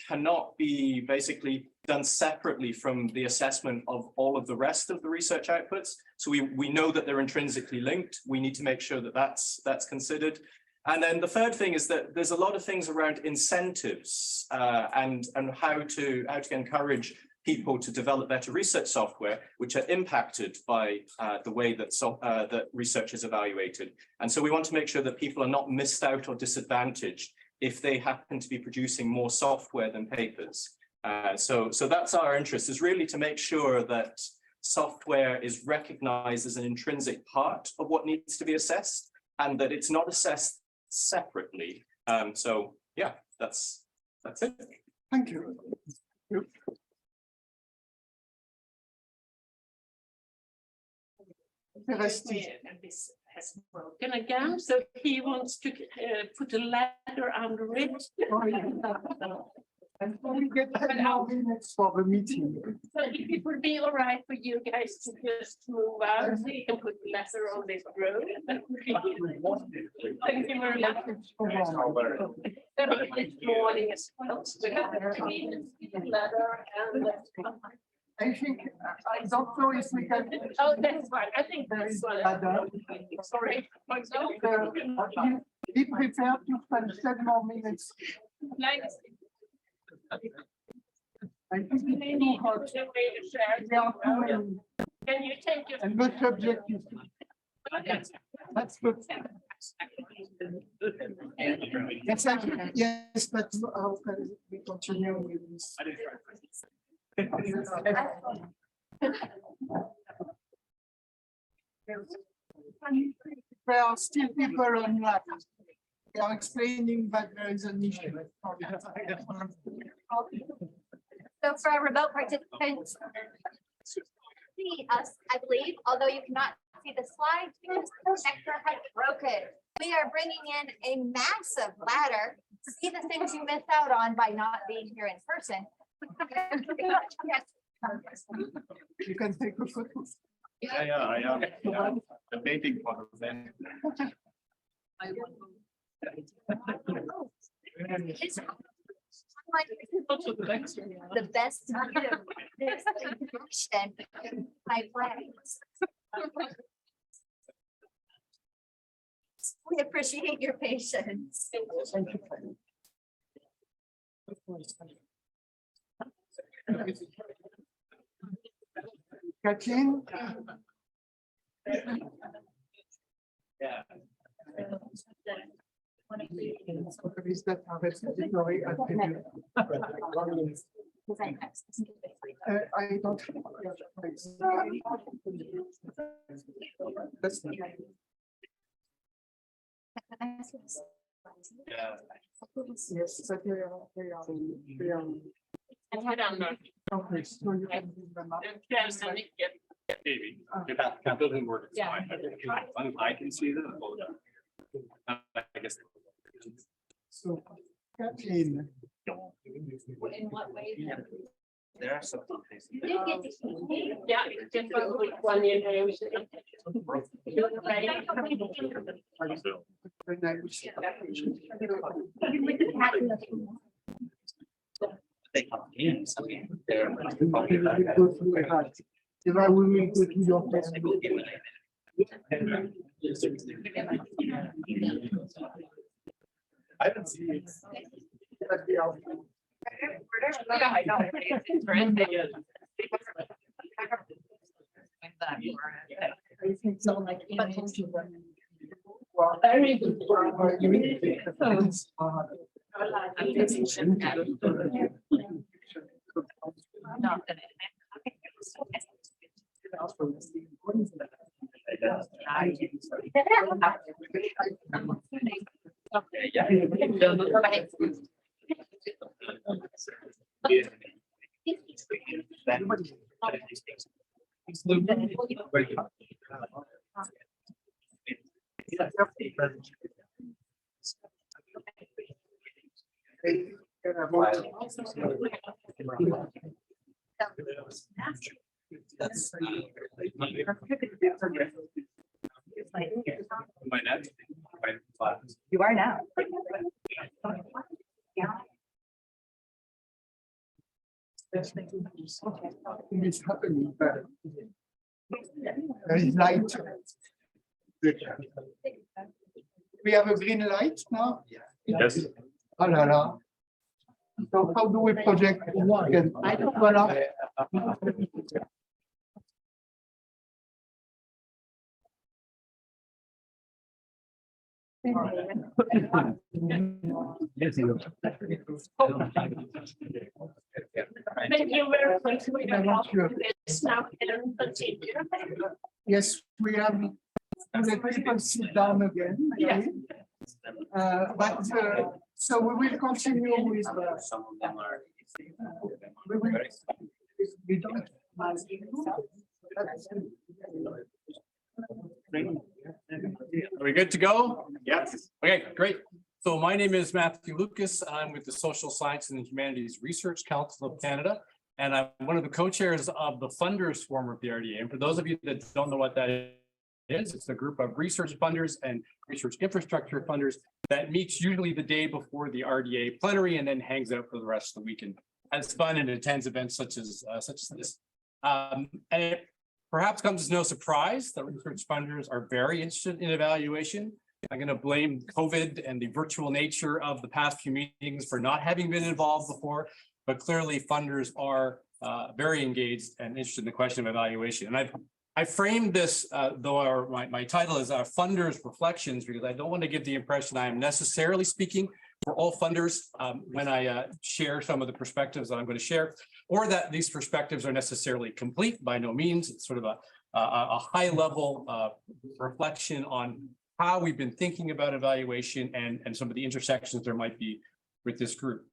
cannot be basically done separately from the assessment of all of the rest of the research outputs. So we know that they're intrinsically linked. We need to make sure that that's considered. And then the third thing is that there's a lot of things around incentives and how to encourage people to develop better research software, which are impacted by the way that that research is evaluated. And so we want to make sure that people are not missed out or disadvantaged if they happen to be producing more software than papers. So that's our interest, is really to make sure that software is recognized as an intrinsic part of what needs to be assessed, and that it's not assessed separately. So yeah, that's it. Thank you. And this has broken again, so he wants to put a ladder under it. And we get 10 more minutes for the meeting. So if it would be all right for you guys to just move out, so you can put lesser on this road. Thank you very much. This morning as well. We have a ladder and I think, I don't know if we can. oh, that's fine. I think There that's is fine. other. Sorry. Be prepared to spend 10 more minutes. Like, I think it's too hot. There are too many. can you take your? And the subject is. That's good. Yes, yes, but how can we continue with this? There are still people online. They are explaining that there is an issue. So for our remote participants, see us, I believe, although you cannot see the slides because the projector has broken. We are bringing in a massive ladder to see the things you missed out on by not being here in person. You can take a photo. I am debating for them. The best information we appreciate your patience. Kathleen? Yeah. Is that a repository at the- I don't. That's not- Yeah. Yes, but they are. Okay, so you can do them up. Maybe. If that doesn't work, it's fine. I can see that. I guess. So, Kathleen, In what way? There are some. Yeah, it's just one in there. when I was- They come in. They're. We will go through it. If I will go to your place. I haven't seen it. But they are- I think so, like, well, Very good. you need to take the phones, You are now. It's happening, but there is light. We have a green light now? Yes. Oh la la. So how do we project? I don't know. Thank you very much. We I have want you- this now and continue. Yes, we have to let people sit down again. Yes. So we will continue with. Some of them are. We will. We don't. Are we good to go? Yes. Okay, great. So my name is Matthew Lucas. I'm with the Social Science and Humanities Research Council of Canada. And I'm one of the co-chairs of the funders forum of the RDA. And for those of you that don't know what that is, it's a group of research funders and research infrastructure funders that meets usually the day before the RDA plenary and then hangs out for the rest of the week and has fun and attends events such as this. And it perhaps comes as no surprise that research funders are very interested in evaluation. I'm going to blame COVID and the virtual nature of the past few meetings for not having been involved before, but clearly funders are very engaged and interested in the question of evaluation. And I framed this, though my title is Funders Reflections, because I don't want to give the impression I am necessarily speaking for all funders when I share some of the perspectives that I'm going to share, or that these perspectives are necessarily complete. By no means. It's sort of a high level reflection on how we've been thinking about evaluation and some of the intersections there might be with this group.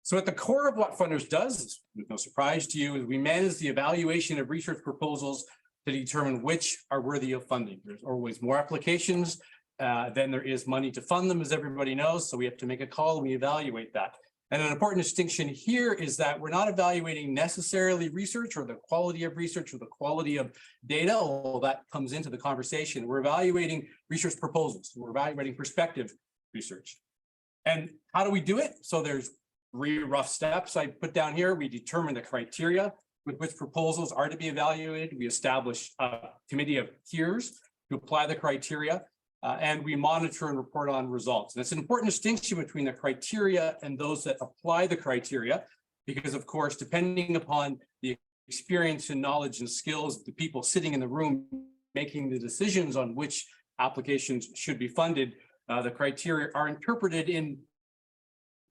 So at the core of what Funders does, with no surprise to you, is we manage the evaluation of research proposals to determine which are worthy of funding. There's always more applications than there is money to fund them, as everybody knows. So we have to make a call and we evaluate that. And an important distinction here is that we're not evaluating necessarily research or the quality of research or the quality of data, although that comes into the conversation. We're evaluating research proposals. We're evaluating prospective research. And how do we do it? So there's 3 rough steps I put down here. We determine the criteria with which proposals are to be evaluated. We establish a committee of peers to apply the criteria. And we monitor and report on results. And it's an important distinction between the criteria and those that apply the criteria, because of course, depending upon the experience and knowledge and skills of the people sitting in the room making the decisions on which applications should be funded, the criteria are interpreted in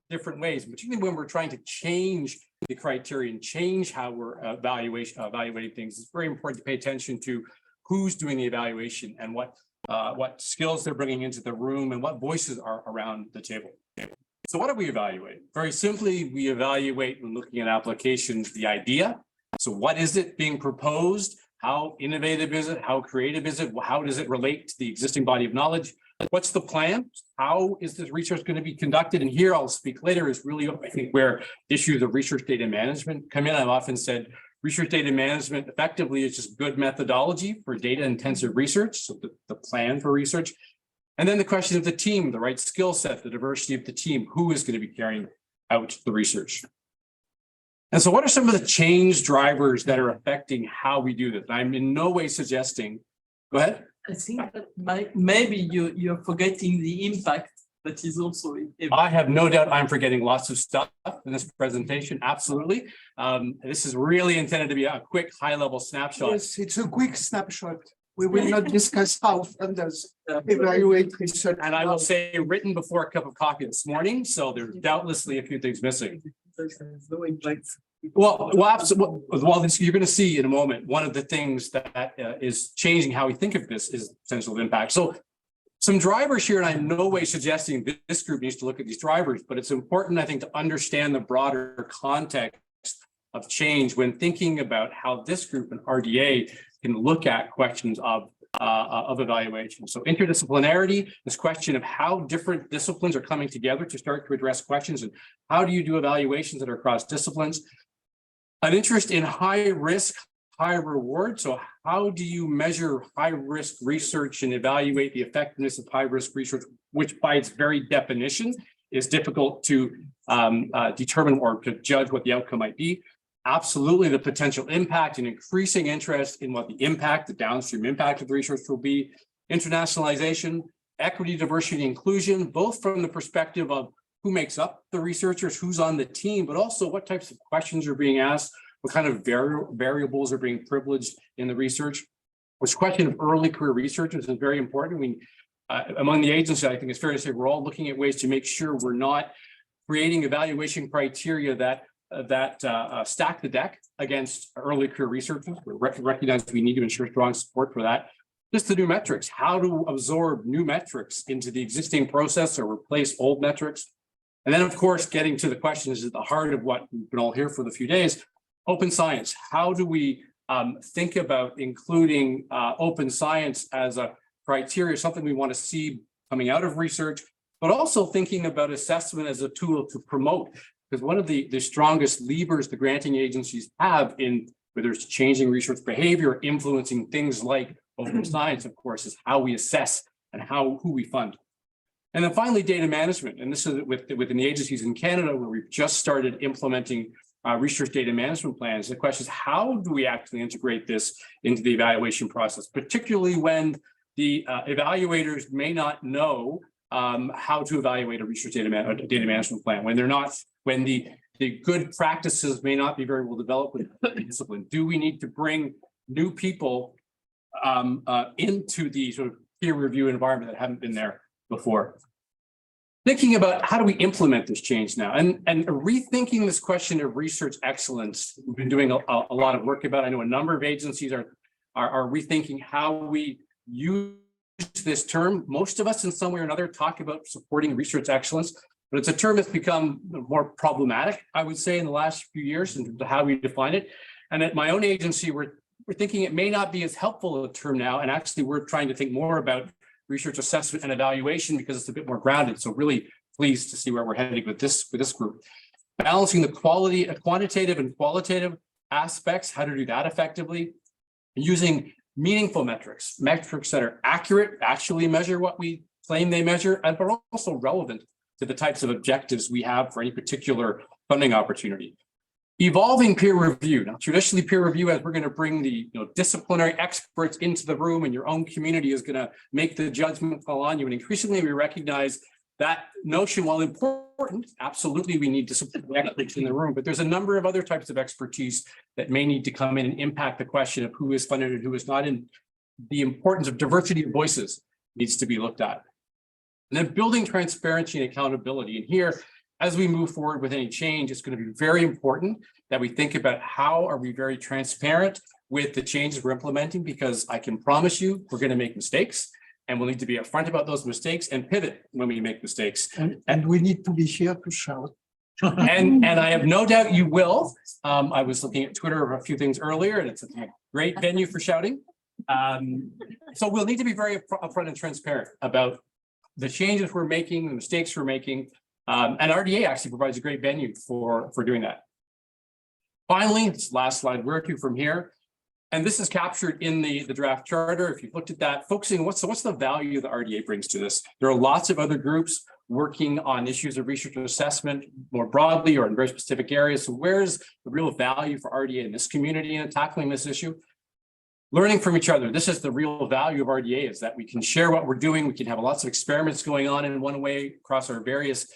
different ways, particularly when we're trying to change the criteria and change how we're evaluating things. It's very important to pay attention to who's doing the evaluation and what skills they're bringing into the room and what voices are around the table. So what do we evaluate? Very simply, we evaluate when looking at applications, the idea. So what is it being proposed? How innovative is it? How creative is it? How does it relate to the existing body of knowledge? What's the plan? How is this research going to be conducted? And here I'll speak later is really, I think, where issues of research data management come in. I've often said research data management effectively is just good methodology for data intensive research. So the plan for research. And then the question of the team, the right skill set, the diversity of the team, who is going to be carrying out the research. And so what are some of the change drivers that are affecting how we do this? I'm in no way suggesting, go ahead. I think that maybe you're forgetting the impact that is also. I have no doubt I'm forgetting lots of stuff in this presentation. Absolutely. This is really intended to be a quick high-level snapshot. Yes, it's a quick snapshot. We will not discuss how funders evaluate research. And I will say written before a cup of coffee this morning, so there's doubtlessly a few things missing. Well, you're going to see in a moment, one of the things that is changing how we think of this is potential impact. So some drivers here, and I'm in no way suggesting this group needs to look at these drivers, but it's important, I think, to understand the broader context of change when thinking about how this group and RDA can look at questions of evaluation. So interdisciplinarity, this question of how different disciplines are coming together to start to address questions and how do you do evaluations that are across disciplines? An interest in high risk, high reward. So how do you measure high risk research and evaluate the effectiveness of high risk research, which by its very definition is difficult to determine or to judge what the outcome might be. Absolutely, the potential impact and increasing interest in what the impact, the downstream impact of the research will be. Internationalization, equity, diversity, inclusion, both from the perspective of who makes up the researchers, who's on the team, but also what types of questions are being asked, what kind of variables are being privileged in the research. This question of early career researchers is very important. Among the agency, I think it's fair to say we're all looking at ways to make sure we're not creating evaluation criteria that stack the deck against early career researchers. We recognize we need to ensure strong support for that. Just the new metrics, how to absorb new metrics into the existing process or replace old metrics. And then, of course, getting to the questions at the heart of what we've been all here for the few days, open science. How do we think about including open science as a criteria, something we want to see coming out of research, but also thinking about assessment as a tool to promote. Because one of the strongest levers the granting agencies have in whether it's changing research behavior, influencing things like open science, of course, is how we assess and who we fund. And then finally, data management. And this is within the agencies in Canada where we've just started implementing research data management plans. The question is, how do we actually integrate this into the evaluation process, particularly when the evaluators may not know how to evaluate a research data management plan, when the good practices may not be very well developed with the discipline. Do we need to bring new people into the sort of peer review environment that haven't been there before? Thinking about how do we implement this change now and rethinking this question of research excellence. We've been doing a lot of work about. I know a number of agencies are rethinking how we use this term. Most of us in some way or another talk about supporting research excellence, but it's a term that's become more problematic, I would say, in the last few years in terms of how we define it. And at my own agency, we're thinking it may not be as helpful a term now. And actually, we're trying to think more about research assessment and evaluation because it's a bit more grounded. So really pleased to see where we're heading with this group. Balancing the quantitative and qualitative aspects, how to do that effectively. Using meaningful metrics that are accurate, actually measure what we claim they measure, but also relevant to the types of objectives we have for any particular funding opportunity. Evolving peer review. Now, traditionally peer review, as we're going to bring the disciplinary experts into the room and your own community is going to make the judgment call on you. And increasingly we recognize that notion, while important, absolutely we need disciplinary experts in the room, but there's a number of other types of expertise that may need to come in and impact the question of who is funded and who is not. And the importance of diversity of voices needs to be looked at. And then building transparency and accountability. And here, as we move forward with any change, it's going to be very important that we think about how are we very transparent with the changes we're implementing, because I can promise you we're going to make mistakes and we'll need to be upfront about those mistakes and pivot when we make mistakes. And we need to be here to shout. And I have no doubt you will. I was looking at Twitter a few things earlier, and it's a great venue for shouting. So we'll need to be very upfront and transparent about the changes we're making, the mistakes we're making. And RDA actually provides a great venue for doing that. Finally, this last slide, where to from here? And this is captured in the draft charter. If you've looked at that, focusing what's the value the RDA brings to this. There are lots of other groups working on issues of research and assessment more broadly or in very specific areas. So where's the real value for RDA in this community and tackling this issue? Learning from each other. This is the real value of RDA, is that we can share what we're doing. We can have lots of experiments going on in one way across our various,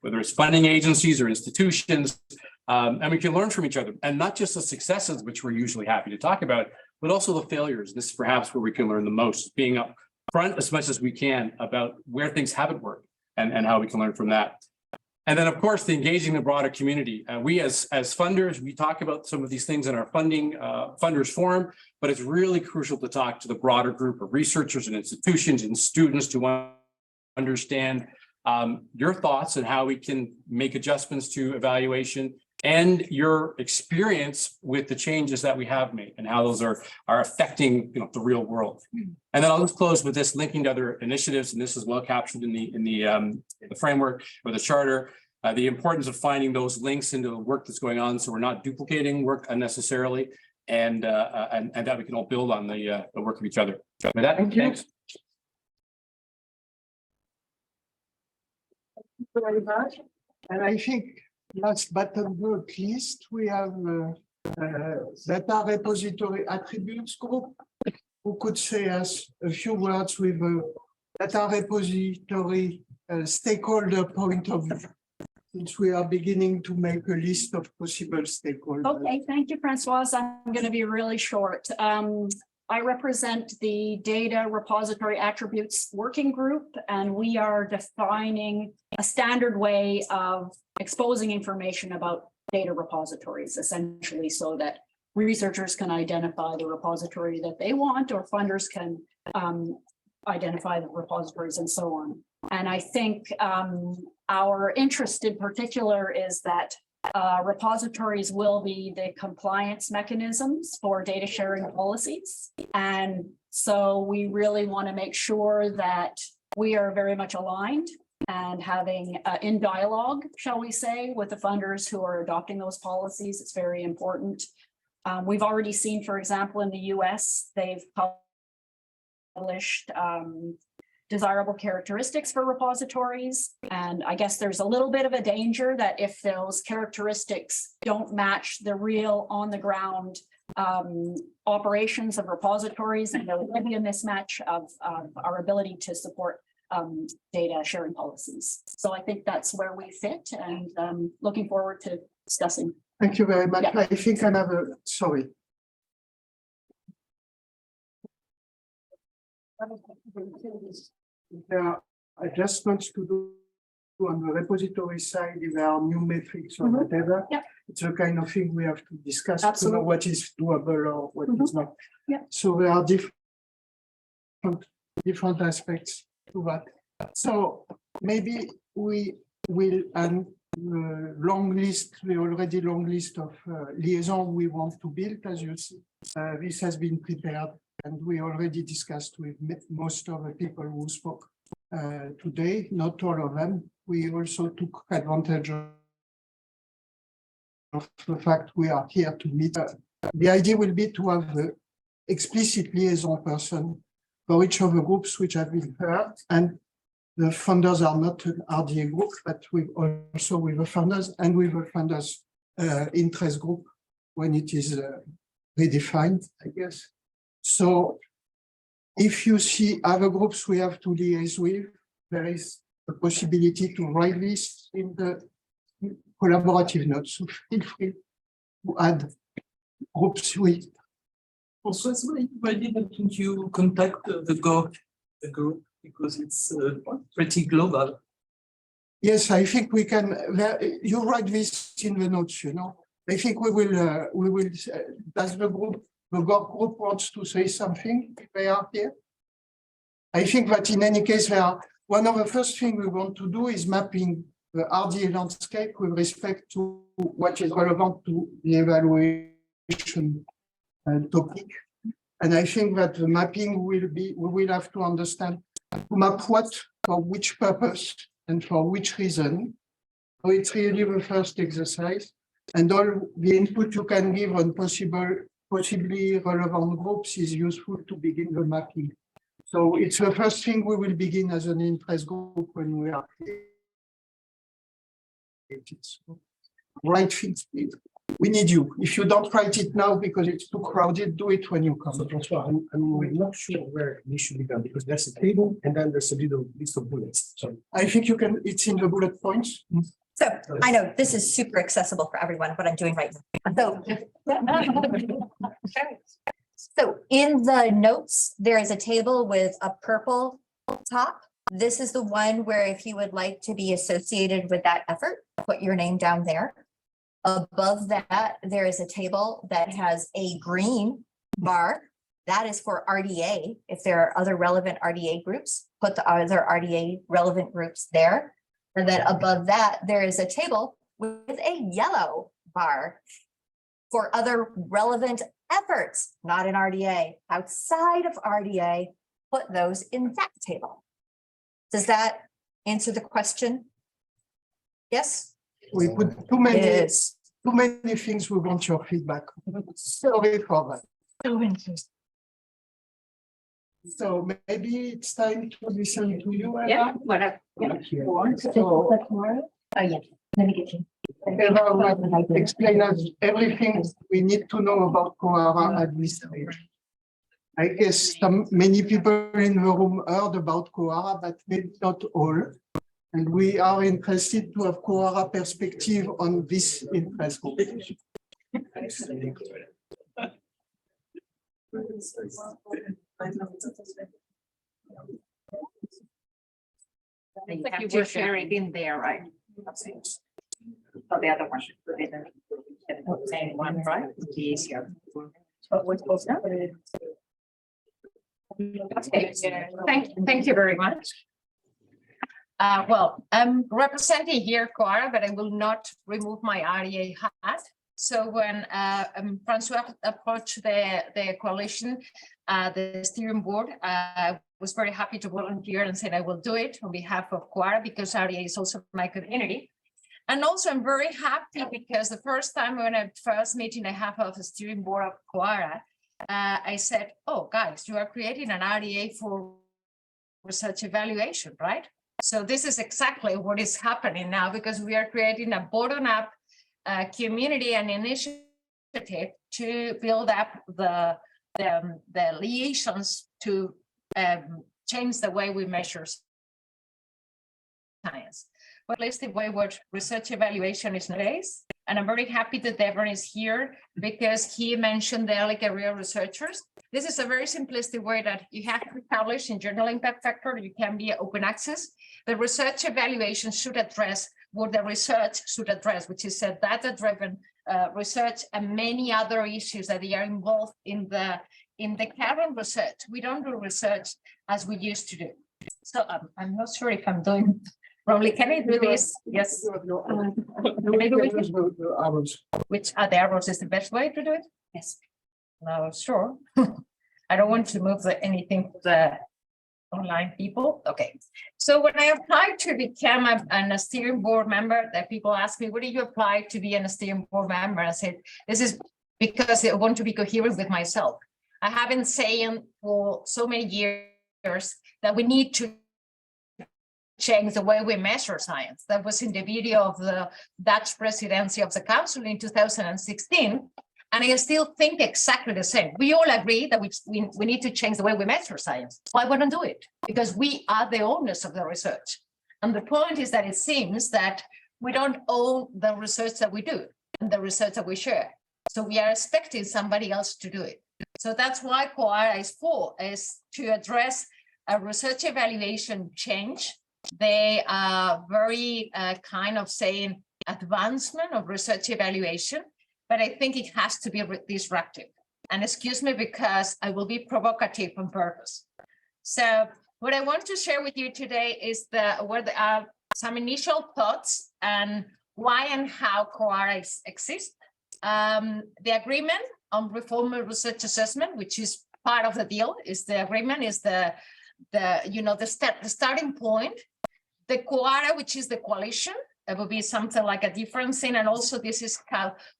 whether it's funding agencies or institutions, and we can learn from each other, and not just the successes, which we're usually happy to talk about, but also the failures. This is perhaps where we can learn the most, being up front as much as we can about where things haven't worked and how we can learn from that. And then, of course, the engaging the broader community. We as funders, we talk about some of these things in our funders forum, but it's really crucial to talk to the broader group of researchers and institutions and students to understand your thoughts and how we can make adjustments to evaluation and your experience with the changes that we have made and how those are affecting the real world. And then I'll just close with this, linking to other initiatives, and this is well captured in the framework or the charter. The importance of finding those links into the work that's going on, so we're not duplicating work unnecessarily, and that we can all build on the work of each other. With that, thanks. Very much. And I think last but not least, we have data repository attributes group who could say us a few words with a data repository stakeholder point of view, since we are beginning to make a list of possible stakeholders. Okay, thank you, Francoise. I'm going to be really short. I represent the Data Repository Attributes Working Group, and we are defining a standard way of exposing information about data repositories, essentially, so that researchers can identify the repository that they want, or funders can identify the repositories and so on. And I think our interest in particular is that repositories will be the compliance mechanisms for data sharing policies. And so we really want to make sure that we are very much aligned and having in dialogue, shall we say, with the funders who are adopting those policies. It's very important. We've already seen, for example, in the US, they've published desirable characteristics for repositories. And I guess there's a little bit of a danger that if those characteristics don't match the real on the ground operations of repositories, and there will be a mismatch of our ability to support data sharing policies. So I think that's where we fit, and looking forward to discussing. Thank you very much. Yeah. I think I have sorry. There are adjustments to do on the repository side if there are new metrics or whatever. Yeah. It's a kind of thing we have to discuss Absolutely. to know what is doable or what is not. Yeah. So there are different aspects to that. So maybe we will, and long list, the already long list of liaison we want to build, as you see. This has been prepared, and we already discussed with most of the people who spoke today, not all of them. We also took advantage of the fact we are here to meet. The idea will be to have the explicit liaison person for each of the groups which have been heard, and the funders are not an RDA group, but also with the funders and with the funders interest group when it is redefined, I guess. So if you see other groups we have to liaise with, there is a possibility to write this in the collaborative notes. So feel free to add groups with Françoise, why didn't you contact the group? Because it's pretty global. Yes, I think we can, you write this in the notes, you know. I think we will, does the group wants to say something if they are here? I think that in any case, one of the first things we want to do is mapping the RDA landscape with respect to what is relevant to the evaluation topic. And I think that the mapping will be, we will have to understand to map what, for which purpose, and for which reason. So it's really the first exercise. And all the input you can give on possibly relevant groups is useful to begin the mapping. So it's the first thing we will begin as an interest group when we are write things. We need you. If you don't write it now because it's too crowded, do it when you come. So François, I'm not sure where this should be done because there's a table and then there's a little list of bullets. So I think you can, it's in the bullet points. So I know this is super accessible for everyone, what I'm doing right now. So in the notes, there is a table with a purple top. This is the one where if you would like to be associated with that effort, put your name down there. Above that, there is a table that has a green bar. That is for RDA. If there are other relevant RDA groups, put the other RDA relevant groups there. And then above that, there is a table with a yellow bar for other relevant efforts, not in RDA, outside of RDA, put those in that table. Does that answer the question? Yes? We put too many, Yes. too many things. We want your feedback. Sorry for that. So interesting. So maybe it's time to listen to you. Eva. Yeah, whatever. So, Oh, yeah, let me get you. Eva will explain us everything we need to know about Kohara at this stage. I guess many people in the room heard about Kohara, but maybe not all. And we are interested to have Kohara perspective on this interest group. Like you were sharing in there, right? Oh, the other one. Same one, right? It's easier. But what's supposed to? Okay, thank you very much. Well, I'm representing here Kohara, but I will not remove my RDA hat. So when Francois approached the coalition, the steering board, I was very happy to volunteer and said I will do it on behalf of Kohara because RDA is also my community. And also I'm very happy because the first time when I first meeting I have of the steering board of Kohara, I said, oh guys, you are creating an RDA for research evaluation, right? So this is exactly what is happening now because we are creating a bottom-up community and initiative to build up the liaisons to change the way we measure science. Well, at least the way what research evaluation is nowadays. And I'm very happy that Devon is here because he mentioned the early career researchers. This is a very simplistic way that you have to publish in Journal Impact Factor. You can be open access. The research evaluation should address what the research should address, which is a data-driven research and many other issues that they are involved in the current research. We don't do research as we used to do. So I'm not sure if I'm doing probably. Can I do this? Yes. Maybe we can. Which are the arrows is the best way to do it? Yes. No, sure. I don't want to move anything to the online people. Okay. So when I applied to become a steering board member, that people ask me, what did you apply to be a steering board member? I said, this is because I want to be coherent with myself. I have been saying for so many years that we need to change the way we measure science. That was in the video of the Dutch presidency of the council in 2016. And I still think exactly the same. We all agree that we need to change the way we measure science. Why wouldn't do it? Because we are the owners of the research. And the point is that it seems that we don't own the research that we do and the research that we share. So we are expecting somebody else to do it. So that's why Quora is to address a research evaluation change. They are very kind of saying advancement of research evaluation, but I think it has to be disruptive. And excuse me, because I will be provocative on purpose. So what I want to share with you today is some initial thoughts and why and how Quora exists. The agreement on reform research assessment, which is part of the deal, is the agreement is the starting point. The Quora, which is the coalition, it will be something like a difference in, and also this is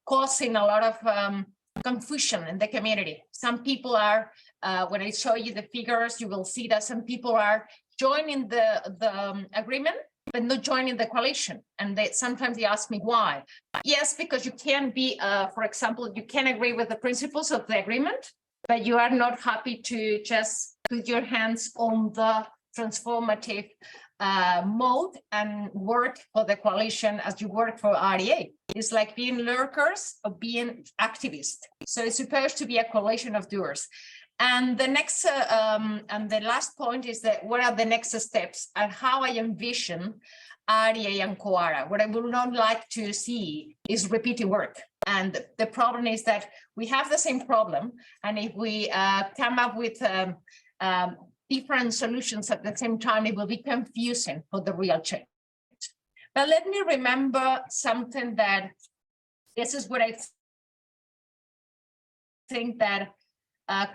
causing a lot of confusion in the community. Some people are, when I show you the figures, you will see that some people are joining the agreement, but not joining the coalition. And sometimes they ask me why. Yes, because you can be, for example, you can agree with the principles of the agreement, but you are not happy to just put your hands on the transformative mode and work for the coalition as you work for RDA. It's like being lurkers or being activists. So it's supposed to be a coalition of doers. And the next and the last point is that what are the next steps and how I envision RDA and Quora. What I would not like to see is repeating work. And the problem is that we have the same problem. And if we come up with different solutions at the same time, it will be confusing for the real change. But let me remember something that this is what I think that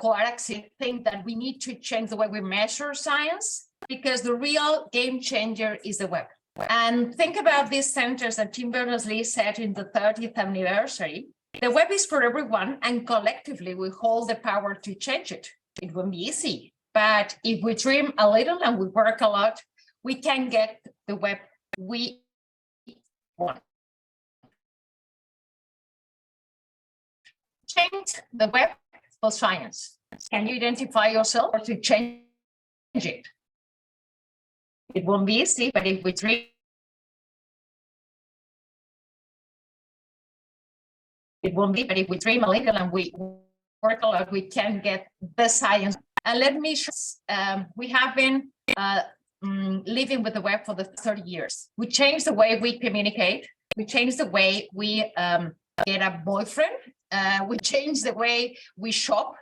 Quora think that we need to change the way we measure science, because the real game changer is the web. And think about these centers that Tim Berners-Lee said in the 30th anniversary. The web is for everyone, and collectively we hold the power to change it. It won't be easy. But if we dream a little and we work a lot, we can get the web we want. Change the web for science. Can you identify yourself or to change it? It won't be easy, but if we dream, it won't be, but if we dream a little and we work a lot, we can get the science. And let me show, we have been living with the web for the 30 years. We changed the way we communicate. We changed the way we get a boyfriend. We changed the way we shop.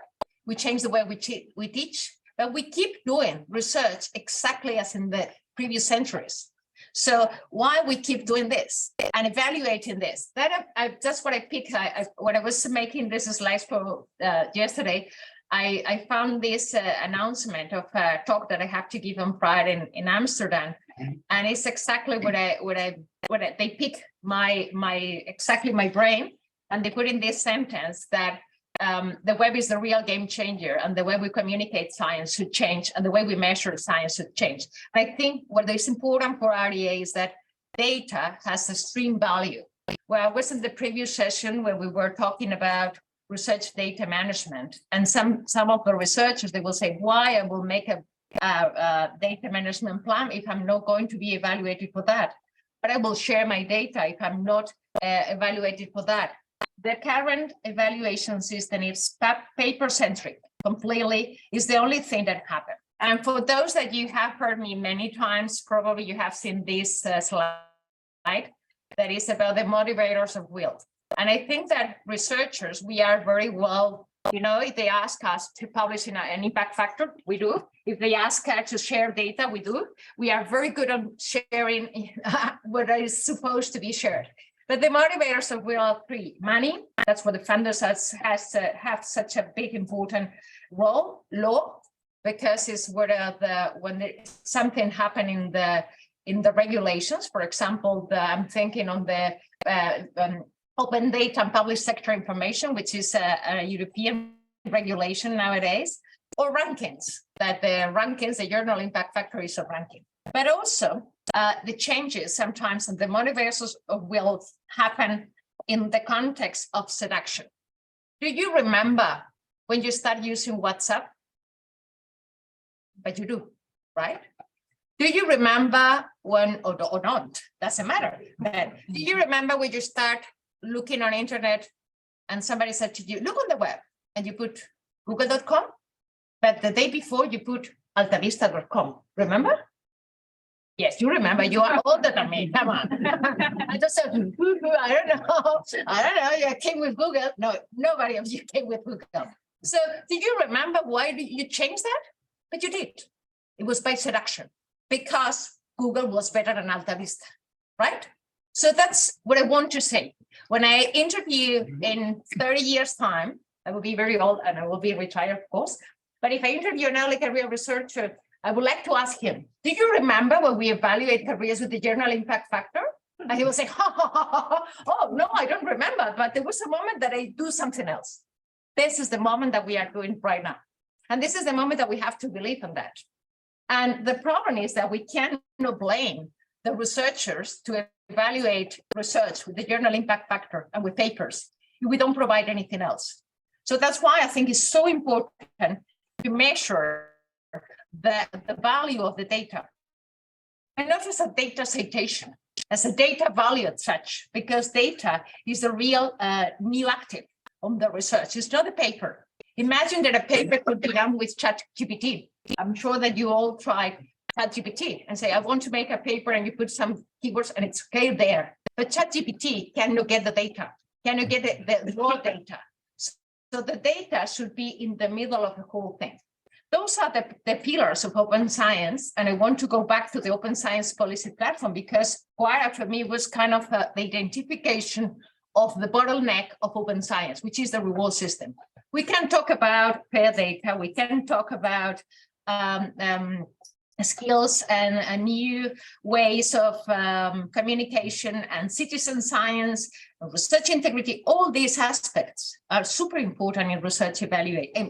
We changed the way we teach. But we keep doing research exactly as in the previous centuries. So why we keep doing this and evaluating this? That's what I picked. When I was making this slides for yesterday, I found this announcement of a talk that I have to give on Friday in Amsterdam, and it's exactly what they pick exactly my brain, and they put in this sentence that the web is the real game changer, and the way we communicate science should change, and the way we measure science should change. And I think what is important for RDA is that data has extreme value. Well, I was in the previous session when we were talking about research data management, and some of the researchers, they will say, why I will make a data management plan if I'm not going to be evaluated for that? But I will share my data if I'm not evaluated for that. The current evaluation system is paper-centric, completely, is the only thing that happened. And for those that you have heard me many times, probably you have seen this slide that is about the motivators of will. And I think that researchers, we are very well, if they ask us to publish in an impact factor, we do. If they ask us to share data, we do. We are very good on sharing what is supposed to be shared. But the motivators of will are three: money, that's what the funders have such a big important role. Law, because it's where when something happened in the regulations. For example, I'm thinking on the open data and public sector information, which is a European regulation nowadays, or rankings, the journal impact factor is a ranking. But also the changes sometimes and the motivators will happen in the context of seduction. Do you remember when you start using WhatsApp? But you do, right? Do you remember when, or not, doesn't matter. But do you remember when you start looking on internet and somebody said to you, look on the web, and you put google.com, but the day before you put altavista.com, remember? Yes, you remember, you are older than me, come on. I just said, I don't know, you came with Google. No, nobody of you came with Google. So do you remember why did you change that? But you did. It was by seduction, because Google was better than Alta Vista, right? So that's what I want to say. When I interview in 30 years' time, I will be very old and I will be retired, of course. But if I interview an early career researcher, I would like to ask him, do you remember when we evaluate careers with the general impact factor? And he will say, oh, no, I don't remember, but there was a moment that I do something else. This is the moment that we are doing right now. And this is the moment that we have to believe in that. And the problem is that we cannot blame the researchers to evaluate research with the general impact factor and with papers if we don't provide anything else. So that's why I think it's so important to measure the value of the data. And not as a data citation, as a data value as such, because data is the real new active on the research. It's not a paper. Imagine that a paper could be done with ChatGPT. I'm sure that you all tried ChatGPT and say, I want to make a paper, and you put some keywords and it's okay there. But ChatGPT cannot get the data, cannot get the raw data. So the data should be in the middle of the whole thing. Those are the pillars of open science. And I want to go back to the open science policy platform, because Quora for me was kind of the identification of the bottleneck of open science, which is the reward system. We can talk about pair data, we can talk about skills and new ways of communication and citizen science, research integrity. All these aspects are super important in research evaluation,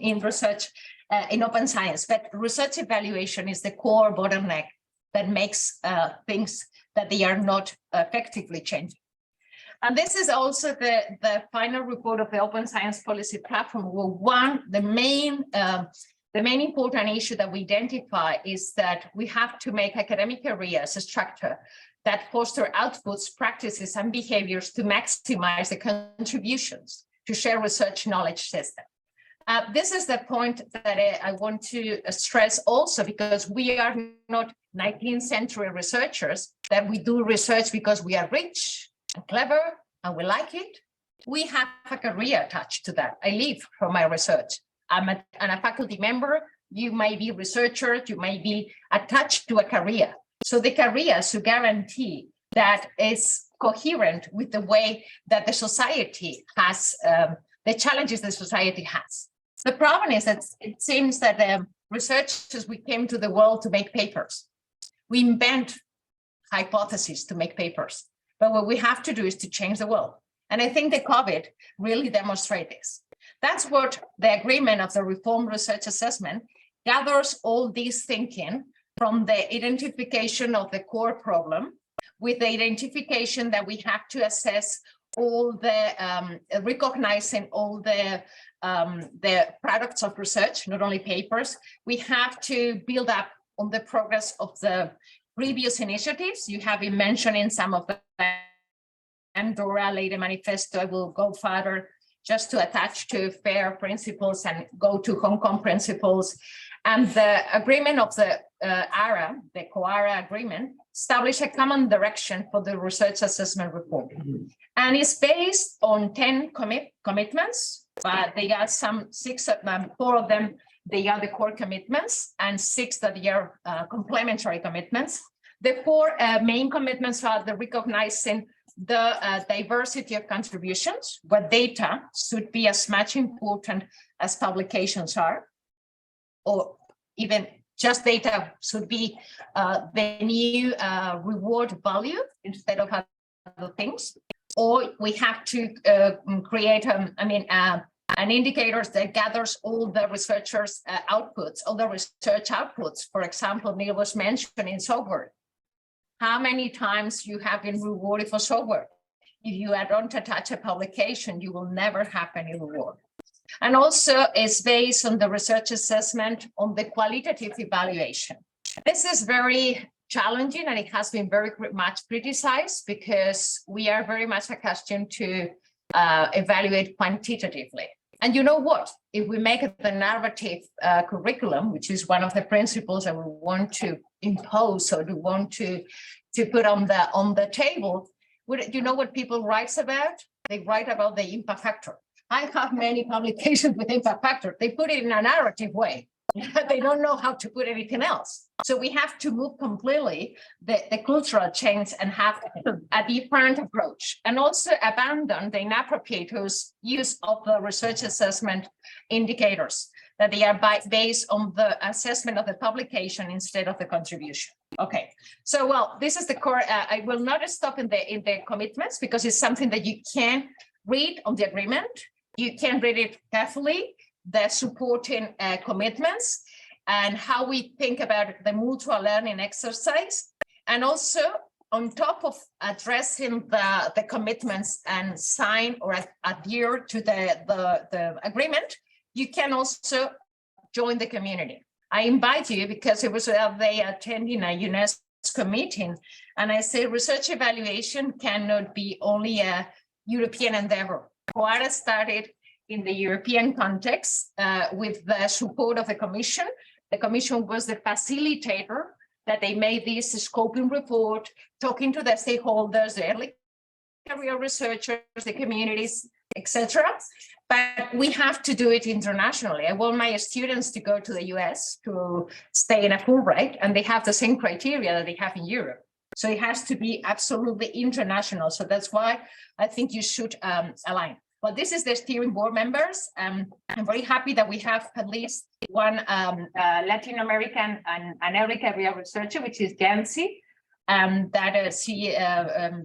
in open science, but research evaluation is the core bottleneck that makes things that they are not effectively changing. And this is also the final report of the Open Science Policy Platform, where the main important issue that we identify is that we have to make academic careers a structure that foster outputs, practices, and behaviors to maximize the contributions to share research knowledge system. This is the point that I want to stress also, because we are not 19th century researchers that we do research because we are rich and clever and we like it. We have a career attached to that. I live from my research. I'm a faculty member. You may be a researcher. You may be attached to a career. So the career should guarantee that it's coherent with the way that the society has, the challenges the society has. The problem is that it seems that researchers, we came to the world to make papers. We invent hypotheses to make papers. But what we have to do is to change the world. And I think the COVID really demonstrates this. That's what the agreement of the Reform Research Assessment gathers all this thinking from the identification of the core problem, with the identification that we have to assess all the, recognizing all the products of research, not only papers. We have to build up on the progress of the previous initiatives. You have been mentioning some of them. Dora laid a manifesto. I will go further just to attach to FAIR principles and go to Hong Kong principles. And the agreement of the ARA, the COARA agreement, established a common direction for the research assessment reform. And it's based on 10 commitments, but they are some 6 of them, 4 of them, they are the core commitments, and 6 that they are complementary commitments. The 4 main commitments are the recognizing the diversity of contributions, where data should be as much important as publications are, or even just data should be the new reward value instead of other things. Or we have to create, an indicator that gathers all the researchers' outputs, all the research outputs. For example, Neil was mentioning software. How many times you have been rewarded for software? If you don't attach a publication, you will never have any reward. And also it's based on the research assessment on the qualitative evaluation. This is very challenging, and it has been very much criticized because we are very much accustomed to evaluate quantitatively. And you know what? If we make it the narrative curriculum, which is one of the principles that we want to impose or we want to put on the table, you know what people write about? They write about the impact factor. I have many publications with impact factor. They put it in a narrative way. They don't know how to put anything else. So we have to move completely the cultural change and have a different approach, and also abandon the inappropriate use of the research assessment indicators, that they are based on the assessment of the publication instead of the contribution. Okay, so well, this is the core. I will not stop in the commitments, because it's something that you can read on the agreement. You can read it carefully, the supporting commitments, and how we think about the mutual learning exercise. And also, on top of addressing the commitments and sign or adhere to the agreement, you can also join the community. I invite you, because it was they attending a UNESCO meeting, and I say research evaluation cannot be only a European endeavor. Coara started in the European context with the support of the Commission. The Commission was the facilitator that they made this scoping report, talking to the stakeholders, the early career researchers, the communities, etc. But we have to do it internationally. I want my students to go to the US to stay in a Fulbright, and they have the same criteria that they have in Europe. So it has to be absolutely international. So that's why I think you should align. Well, this is the steering board members. I'm very happy that we have at least one Latin American and early career researcher, which is Jancy, that she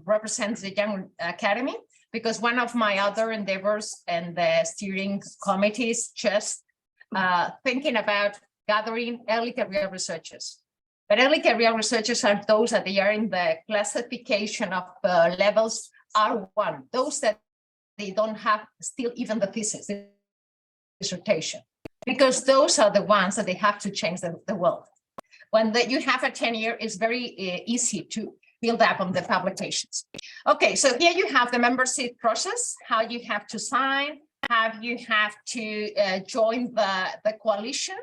represents the Young Academy, because one of my other endeavors and the steering committee is just thinking about gathering early career researchers. But early career researchers are those that they are in the classification of levels R1, those that they don't have still even the thesis, the dissertation, because those are the ones that they have to change the world. When you have a tenure, it's very easy to build up on the publications. Okay, so here you have the membership process, how you have to sign, how you have to join the coalition.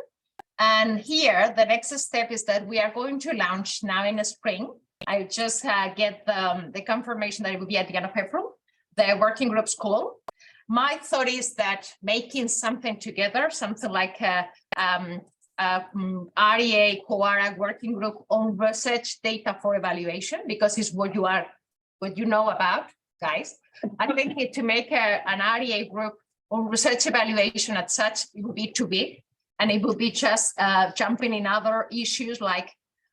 And here, the next step is that we are going to launch now in the spring. I just get the confirmation that it will be at the end of April, the working groups call. My thought is that making something together, something like a REA Coara working group on research data for evaluation, because it's what you know about, guys. I think to make an REA group on research evaluation at such, it would be too big, and it would be just jumping in other issues like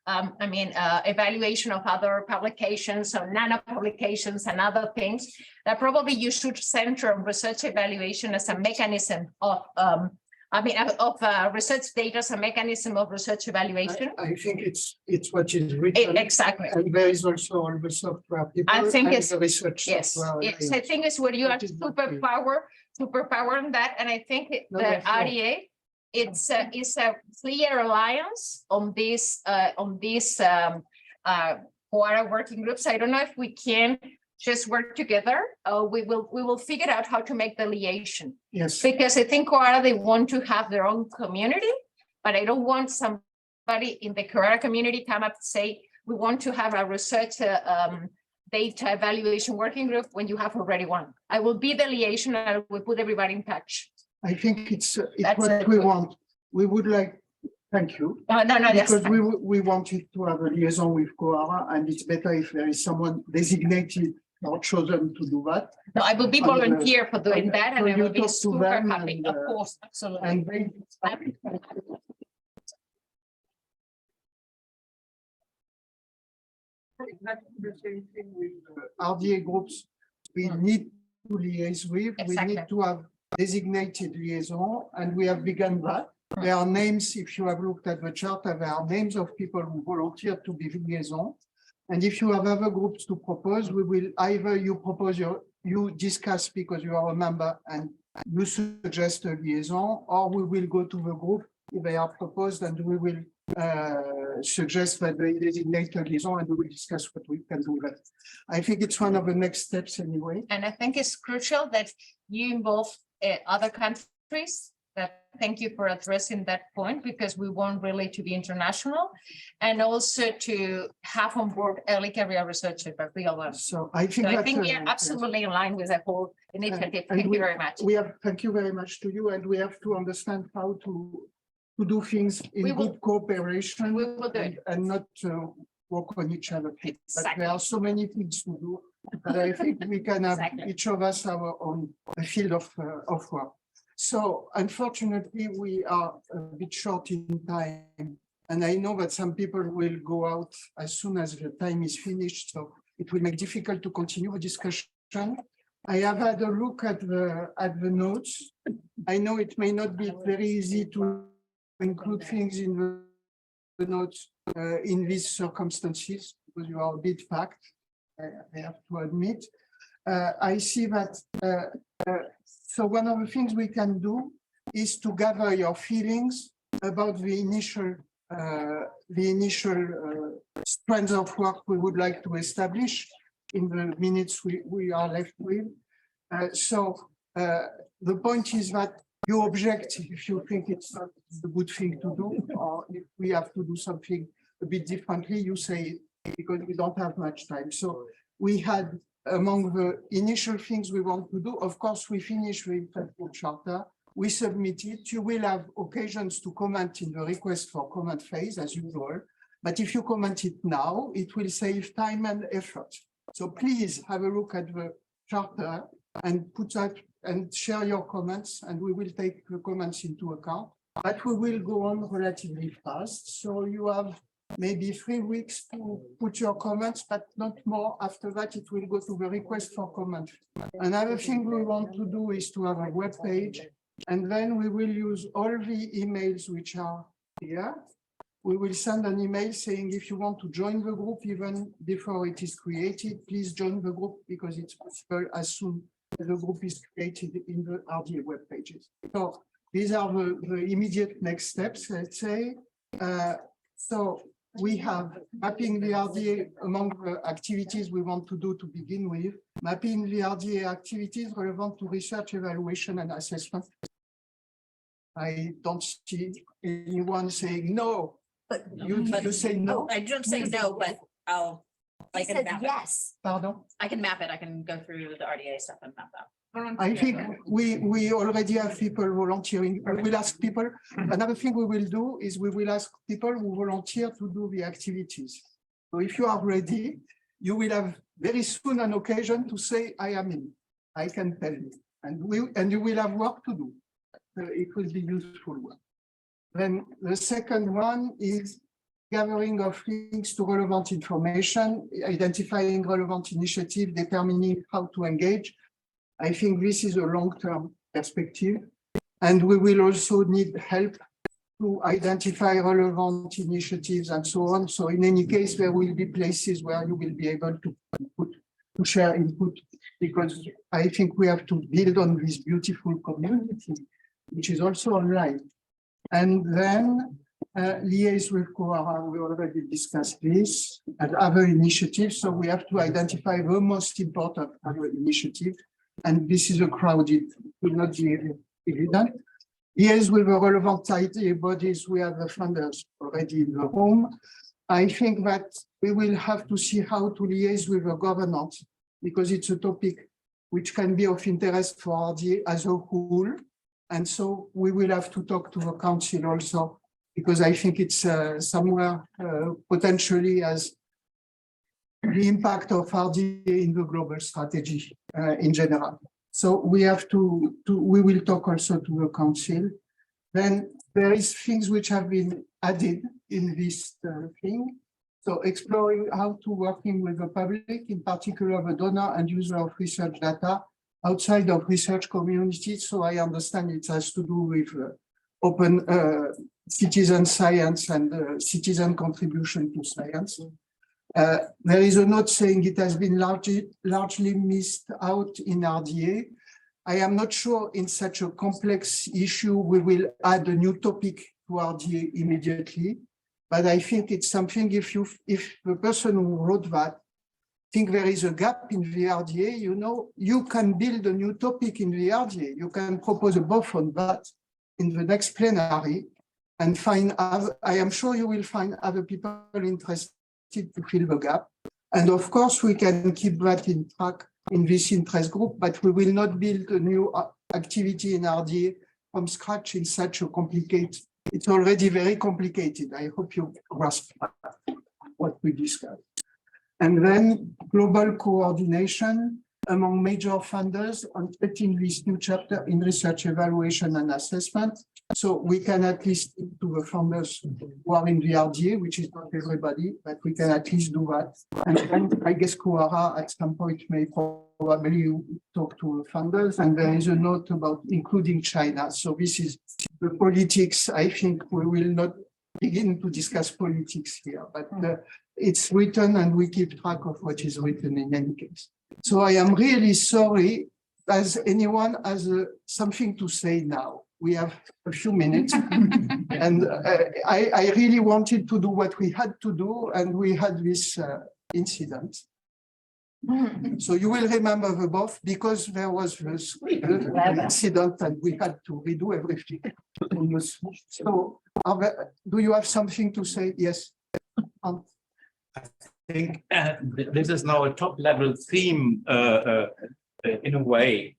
evaluation of other publications or nano publications and other things, that probably you should center on research evaluation as a mechanism of research data as a mechanism of research evaluation. I think it's what is written. Exactly. And there is also all the software people. I think and it's the research. yes. software. Yes, I think it's where you are superpower on that, and I think the REA. It's a clear alliance on this Coara working groups. I don't know if we can just work together. We will figure out how to make the liaison. Yes. Because I think Coara, they want to have their own community, but I don't want somebody in the Coara community come up and say, we want to have a research data evaluation working group when you have already one. I will be the liaison and I will put everybody in touch. I think it's what we want. We would like, thank you. No, because we wanted to have a liaison with Coara, and it's better if there is someone designated or chosen to do that. No, I will be volunteer for doing that, and I will be super happy, and, of course, absolutely. And the same thing with RDA groups we need to liaise with. Exactly. We need to have designated liaison, and we have begun that. There are names, if you have looked at the chart, there are names of people who volunteer to be liaison. And if you have other groups to propose, we will either you propose you discuss because you are a member and you suggest a liaison, or we will go to the group if they are proposed, and we will suggest that they designate a liaison, and we will discuss what we can do with that. I think it's one of the next steps anyway. And I think it's crucial that you involve other countries. Thank you for addressing that point, because we want really to be international and also to have on board early career researchers, but we all are. So I think So I that, think we are absolutely in line with the whole initiative. and Thank you very much. Thank you very much to you, and we have to understand how to do things We in will- good cooperation. we will do it. And not work on each other. But Exactly. there are so many things to do, that I think we can have Exactly. each of us our own field of work. So unfortunately, we are a bit short in time. And I know that some people will go out as soon as the time is finished, so it will make difficult to continue the discussion. I have had a look at the notes. I know it may not be very easy to include things in the notes in these circumstances, because you are a bit packed, I have to admit. I see that, so one of the things we can do is to gather your feelings about the initial strands of work we would like to establish in the minutes we are left with. The point is that you object if you think it's not a good thing to do, or if we have to do something a bit differently, you say it, because we don't have much time. So we had, among the initial things we want to do, of course, we finish with the charter, we submit it. You will have occasions to comment in the request for comment phase as usual, but if you comment it now, it will save time and effort. So please have a look at the charter and put that and share your comments, and we will take the comments into account. But we will go on relatively fast. So you have maybe 3 weeks to put your comments, but not more. After that, it will go to the request for comment. Another thing we want to do is to have a web page, and then we will use all the emails which are here. We will send an email saying if you want to join the group even before it is created, please join the group, because it's possible as soon as the group is created in the RDA web pages. So these are the immediate next steps, let's say. So we have mapping the RDA among the activities we want to do to begin with, mapping the RDA activities relevant to research, evaluation, and assessment. I don't see anyone saying no. But You say no? I don't say no, but I can map it. yes. Pardon? I can map it. I can go through the RDA stuff and map that. I think we already have people volunteering. We will ask people. Another thing we will do is we will ask people who volunteer to do the activities. So if you are ready, you will have very soon an occasion to say, I am in. I can tell you. And you will have work to do. It will be useful work. Then the second one is gathering of links to relevant information, identifying relevant initiative, determining how to engage. I think this is a long-term perspective, and we will also need help to identify relevant initiatives and so on. So in any case, there will be places where you will be able to share input, because I think we have to build on this beautiful community, which is also online. And then liaise with Quora, we already discussed this, and other initiatives. So we have to identify the most important other initiative. And this is a crowded, will not be evident. Liaise with the relevant ITA bodies, we have the funders already in the room. I think that we will have to see how to liaise with the governance, because it's a topic which can be of interest for RDA as a whole. And so we will have to talk to the council also, because I think it's somewhere potentially as the impact of RDA in the global strategy in general. So we have we will talk also to the council. Then there is things which have been added in this thing. So exploring how to working with the public, in particular the donor and user of research data outside of research communities. So I understand it has to do with open citizen science and citizen contribution to science. There is a note saying it has been largely missed out in RDA. I am not sure in such a complex issue we will add a new topic to RDA immediately, but I think it's something if the person who wrote that think there is a gap in the RDA, you know, you can build a new topic in the RDA. You can propose a buff on that in the next plenary and find, I am sure you will find other people interested to fill the gap. And of course, we can keep that in track in this interest group, but we will not build a new activity in RDA from scratch in such a complicated, it's already very complicated. I hope you grasp what we discussed. And then global coordination among major funders on setting this new chapter in research evaluation and assessment. So we can at least speak to the funders who are in the RDA, which is not everybody, but we can at least do that. And then I guess Kuara at some point may probably talk to funders. And there is a note about including China. So this is the politics. I think we will not begin to discuss politics here, but it's written and we keep track of what is written in any case. So I am really sorry. As anyone has something to say now? We have a few minutes and I really wanted to do what we had to do and we had this incident. So you will remember the both because there was this incident and we had to redo everything. So do you have something to say? Yes. I think this is now a top level theme in a way.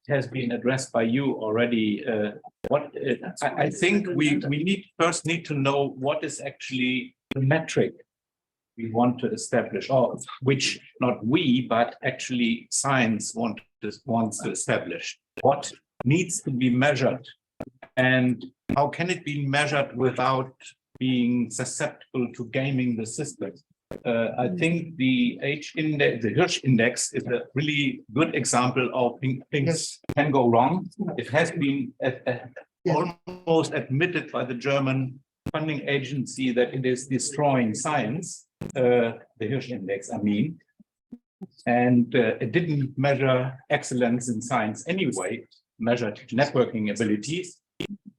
It has been addressed by you already. I think we first need to know what is actually the metric we want to establish, or which not we, but actually science wants to establish. What needs to be measured and how can it be measured without being susceptible to gaming the system? I think the Hirsch index is a really good example of things can go wrong. It has been almost admitted by the German funding agency that it is destroying science, the Hirsch index, I mean. And it didn't measure excellence in science anyway, measured networking abilities.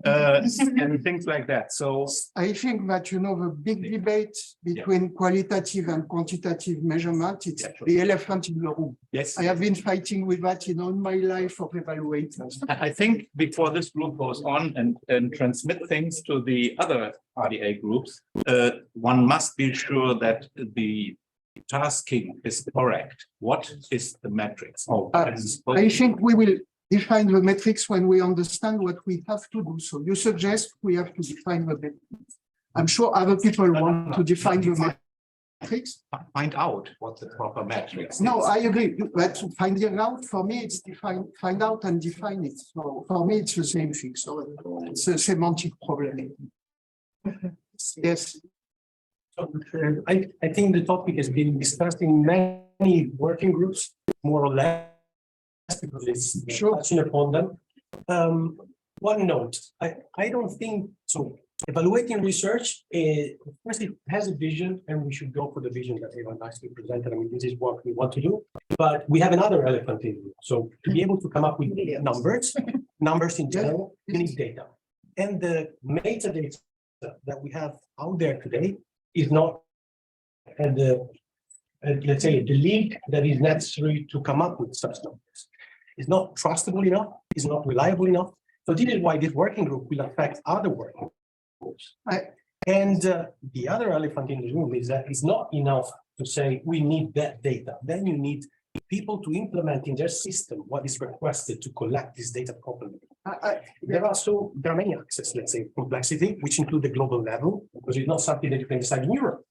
And things like that. So I think that, you know, the big debate between qualitative and quantitative measurement, it's the elephant in the room. Yes, I have been fighting with that in all my life of evaluators. I think before this group goes on and transmit things to the other RDA groups, one must be sure that the tasking is correct. What is the metrics? I think we will define the metrics when we understand what we have to do. So you suggest we have to define the metrics. I'm sure other people want to define the metrics. Find out what the proper metrics. No, I agree. But finding out, for me, it's find out and define it. So for me, it's the same thing. So it's a semantic problem. Yes. I think the topic has been discussed in many working groups, more or less, because it's touching upon them. One note, I don't think so. Evaluating research, first it has a vision, and we should go for the vision that Eva nicely presented. I mean, this is what we want to do, but we have another elephant in the room. So to be able to come up with numbers in general, you need data. And the metadata that we have out there today is not at the, let's say, the link that is necessary to come up with such numbers. It's not trustable enough, it's not reliable enough. So this is why this working group will affect other working groups. And the other elephant in the room is that it's not enough to say we need that data. Then you need people to implement in their system what is requested to collect this data properly. There are many axes, let's say complexity, which include the global level, because it's not something that you can decide in Europe.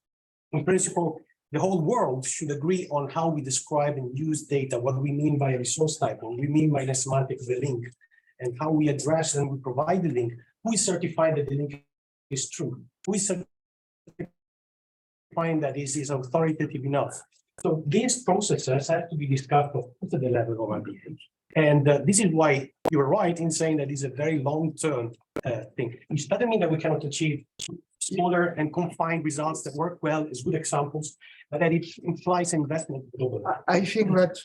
In principle, the whole world should agree on how we describe and use data, what we mean by a resource type, what we mean by the semantic of the link, and how we address and we provide the link. Who is certifying that the link is true? Who is certifying that this is authoritative enough? So these processes have to be discussed at the level of RDA. And this is why you're right in saying that it's a very long-term thing. Which doesn't mean that we cannot achieve smaller and confined results that work well as good examples, but that it implies investment globally. I think that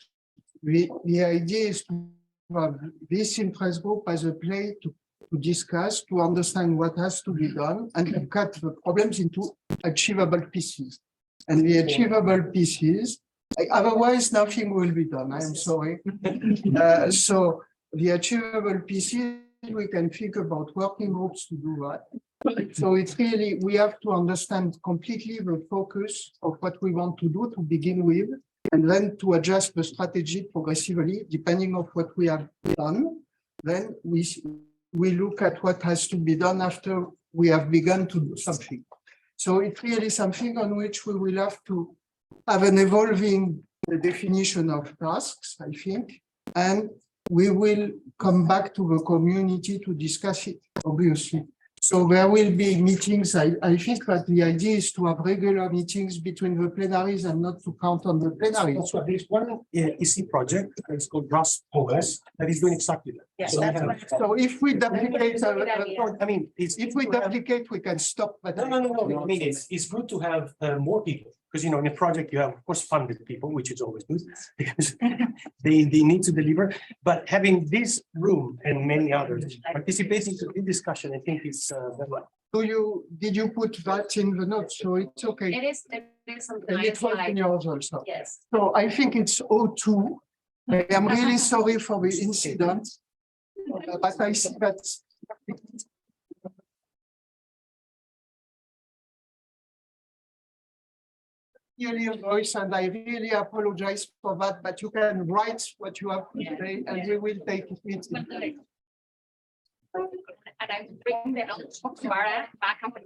the idea is to have this interest group as a play to discuss, to understand what has to be done, and to cut the problems into achievable pieces. and the achievable pieces. Otherwise, nothing will be done. I am sorry. So the achievable pieces, we can think about working groups to do that. So it's really, we have to understand completely the focus of what we want to do to begin with, and then to adjust the strategy progressively, depending on what we have done. Then we look at what has to be done after we have begun to do something. So it's really something on which we will have to have an evolving definition of tasks, I think, and we will come back to the community to discuss it, obviously. So there will be meetings. I think that the idea is to have regular meetings between the plenaries and not to count on the plenaries. So there's one EC project, it's called RAS OS, that is doing exactly that. Yeah, So, that's we have- what- So if we duplicate, I mean, if we duplicate, we can stop. But No. I mean, it's good to have more people, because, you know, in a project, you have, of course, funded people, which is always good, because they need to deliver. But having this room and many others participating to the discussion, I think is did you put that in the notes? So it's okay. It is on And it was in yours also. Yes. So I think it's O2. I am really sorry for the incident. But I see that. Really a voice, and I really apologize for that, but you can write what you have to say and we will take it. And I bring the notes back up.